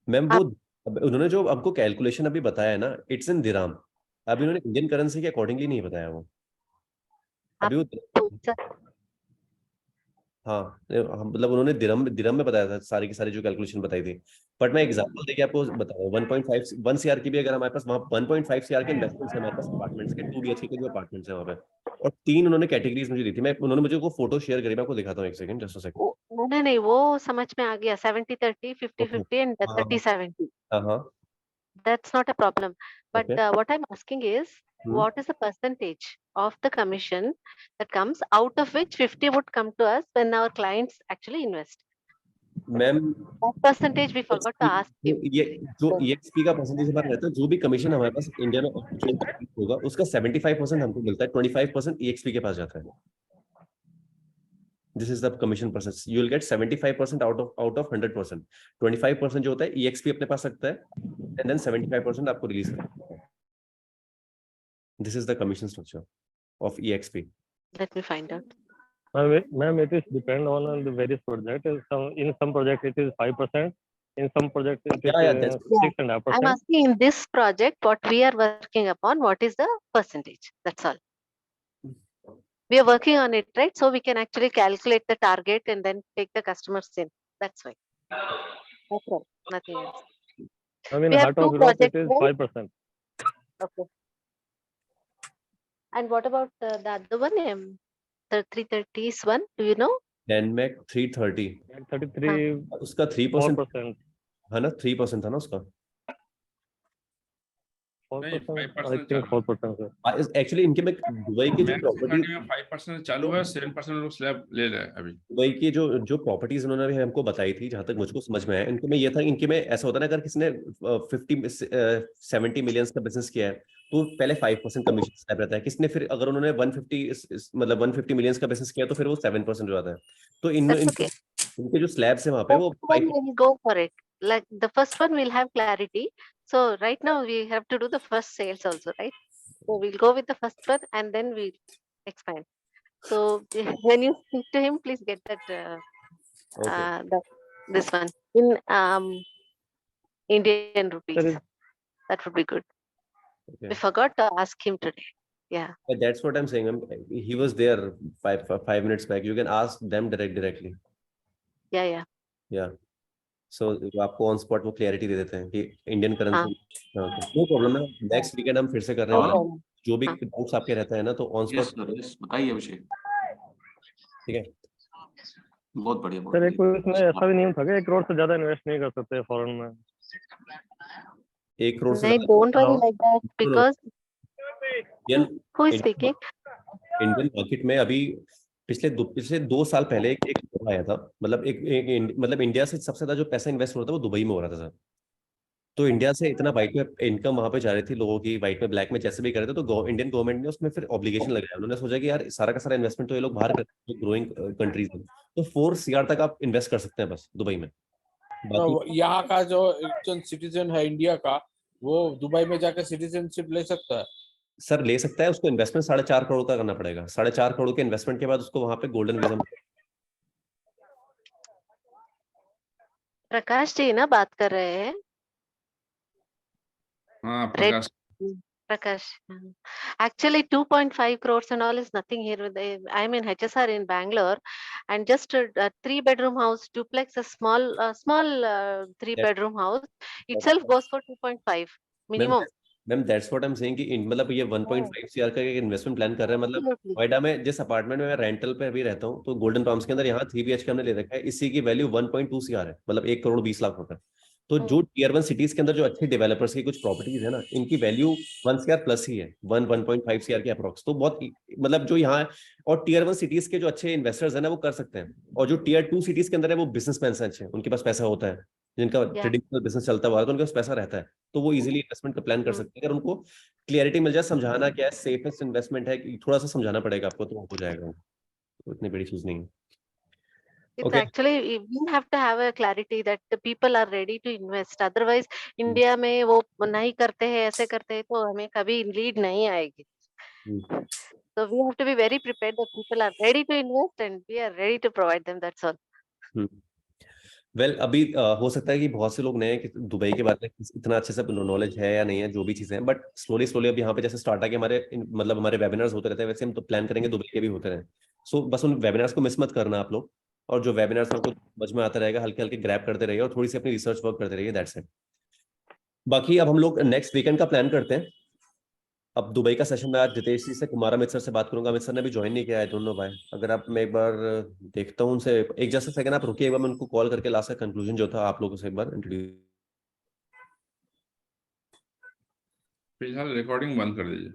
मैम वो उन्होंने जो आपको कैलकुलेशन अभी बताया है ना, इट्स इन दिरहम, अभी उन्होंने इंडियन करेंसी के अकॉर्डिंगली नहीं बताया वो अभी वो। हाँ, मतलब उन्होंने दिरहम में बताया था सारी की सारी जो कैलकुलेशन बताई थी, बट मैं एग्जांपल देके आपको बता रहा हूँ। 1 CR की भी अगर हमारे पास वहाँ 1.5 CR के इन्वेस्टमेंट्स है हमारे पास अपार्टमेंट्स के, 2 BHK के जो अपार्टमेंट्स है वहाँ पे, और 3 उन्होंने कैटेगरीज मुझे दी थी। उन्होंने मुझे वो फोटो शेयर करी, मैं आपको दिखाता हूँ, एक सेकंड, जस्ट अ सेकंड। नहीं, वो समझ में आ गया, 70-30, 50-50 and 30-70. हाँ, That's not a problem. But what I'm asking is, what is the percentage of the commission that comes, out of which 50 would come to us when our clients actually invest? Ma'am That percentage we forgot to ask you. ये जो EXP का परसेंटेज हमारा रहता है, जो भी कमीशन हमारे पास इंडिया में होगा, उसका 75% हमको मिलता है, 25% EXP के पास जाता है। This is the commission process. You will get 75% out of 100%. 25% जो होता है EXP अपने पास रखता है, and then 75% आपको रिलीज करता है। This is the commission structure of EXP. Let me find out. Ma'am, it is depend on the various project. In some project it is 5%. In some project it is 6.5%. I'm asking in this project, what we are working upon, what is the percentage? That's all. We are working on it, right? So we can actually calculate the target and then take the customers in. That's why. That's all. Nothing else. I mean, We have Heart of 2 Europe, it projects, is right? 5%. Okay. And what about the other one? The 330 is one. Do you know? Denmark 330. 33. उसका 3%. 4%. है ना, 3% था ना उसका। 4%, I think 4%, sir. एक्चुअली इनके में दुबई की जो प्रॉपर्टी 5% चालू है, 7% लोग स्लैब ले रहे हैं अभी। दुबई की जो प्रॉपर्टीज उन्होंने भी हमको बताई थी, जहां तक मुझको समझ में आया, इनके में ये था, इनके में ऐसा होता है ना, अगर किसी ने 70 मिलियंस का बिजनेस किया है तो पहले 5% कमीशन स्लैब रहता है। किसने फिर अगर उन्होंने 150 मिलियंस का बिजनेस किया तो फिर वो 7% हो जाता है। तो इनके जो स्लैब्स है वहां पे वो We'll go for it. Like the first one will have clarity. So right now we have to do the first sales also, right? So we'll go with the first one and then we'll expand. So when you speak to him, please get that this one in Indian rupees. That would be good. Okay. We forgot to ask him today. Yeah. But that's what I'm saying. He was there 5 minutes back. You can ask them directly. Yeah. So आपको ऑन स्पॉट वो क्लैरिटी दे देते हैं कि इंडियन करेंसी। नो प्रॉब्लम है, नेक्स्ट वीकेंड हम फिर से करने वाले हैं। जो भी डाउट्स आपके रहता है ना तो ऑन स्पॉट बताइए अभिषेक। ठीक है, बहुत बढ़िया। सर एक कोई इसमें ऐसा भी नियम था कि 1 करोड़ से ज्यादा इन्वेस्ट नहीं कर सकते फॉरेन में? 1 करोड़ से They don't worry like that because who is speaking? Indian market में अभी पिछले 2 साल पहले एक आया था, मतलब इंडिया से सबसे ज्यादा जो पैसा इन्वेस्ट हो रहा था वो दुबई में हो रहा था सर। तो इंडिया से इतना वाइट में इनकम वहां पे जा रही थी लोगों की, वाइट में ब्लैक में जैसे भी कर रहे थे, तो इंडियन गवर्नमेंट ने उसमें फिर ऑब्लिगेशन लगाया। उन्होंने सोचा कि यार सारा का सारा इन्वेस्टमेंट तो ये लोग बाहर करते हैं ग्रोइंग कंट्रीज में, तो 4 CR तक आप इन्वेस्ट कर सकते हैं बस दुबई में। यहाँ का जो सिटीजन है इंडिया का, वो दुबई में जाकर सिटीजनशिप ले सकता है? सर ले सकता है, उसको इन्वेस्टमेंट 4.5 करोड़ का करना पड़ेगा। 4.5 करोड़ के इन्वेस्टमेंट के बाद उसको वहां पे गोल्डन वीजा। प्रकाश जी ना बात कर रहे हैं? हाँ Prakash. Actually 2.5 crores and all is nothing here. I'm in HSR in Bangalore, and just a 3-bedroom house, duplex, a small 3-bedroom house itself goes for 2.5 minimum. Ma'am that's what I am saying कि मतलब ये 1.5 CR का एक इन्वेस्टमेंट प्लान कर रहे हैं। मतलब नोएडा में जिस अपार्टमेंट में मैं रेंटल पे अभी रहता हूँ, तो गोल्डन पाम्स के अंदर यहाँ 3 BHK हमने ले रखा है, इसी की वैल्यू 1.2 CR है, मतलब 1 करोड़ 20 लाख रुपए। तो जो टियर 1 सिटीज के अंदर जो अच्छे डेवलपर्स की कुछ प्रॉपर्टीज है ना, इनकी वैल्यू 1 CR प्लस ही है, 1.5 CR के अप्रोक्स। तो बहुत मतलब जो यहाँ और टियर 1 सिटीज के जो अच्छे इन्वेस्टर्स है ना वो कर सकते हैं, और जो टियर 2 सिटीज के अंदर है वो बिजनेसमैन हैं अच्छे, उनके पास पैसा होता है, जिनका ट्रेडिशनल बिजनेस चलता हुआ है तो उनके पास पैसा रहता है, तो वो इजीली इन्वेस्टमेंट का प्लान कर सकते हैं। अगर उनको क्लियरिटी मिल जाए, समझाना क्या है, सेफेस्ट इन्वेस्टमेंट है, थोड़ा सा समझाना पड़ेगा आपको तो हो जाएगा, तो इतनी बड़ी चीज नहीं है। It's actually we have to have a clarity that the people are ready to invest. Otherwise, India में वो नहीं करते हैं, ऐसे करते हैं, तो हमें कभी लीड नहीं आएगी. So we have to be very prepared that people are ready to invest and we are ready to provide them. That's all. Well अभी हो सकता है कि बहुत से लोग नए कि दुबई के बारे में इतना अच्छे से नॉलेज है या नहीं है, जो भी चीजें हैं, बट स्लोली अब यहाँ पे जैसे स्टार्ट आके हमारे वेबिनार्स होते रहते हैं, वैसे हम तो प्लान करेंगे दुबई के भी होते रहे। सो बस उन वेबिनार्स को मिस मत करना आप लोग, और जो वेबिनार्स आपको समझ में आता रहेगा हल्के हल्के ग्रैब करते रहिए और थोड़ी सी अपनी रिसर्च वर्क करते रहिए, दैट्स इट। बाकी अब हम लोग नेक्स्ट वीकेंड का प्लान करते हैं। अब दुबई का सेशन में आज जितेश जी से, कुमार अमित सर से बात करूंगा। अमित सर ने भी ज्वाइन नहीं किया है, दोनों भाई। अगर आप मैं एक बार देखता हूँ उनसे, एक जैसे सेकंड आप रुकिए, एक बार मैं उनको कॉल करके लास्ट का कंक्लूजन जो था आप लोगों से एक बार इंट्रोड्यूस। फिलहाल रिकॉर्डिंग बंद कर दीजिए।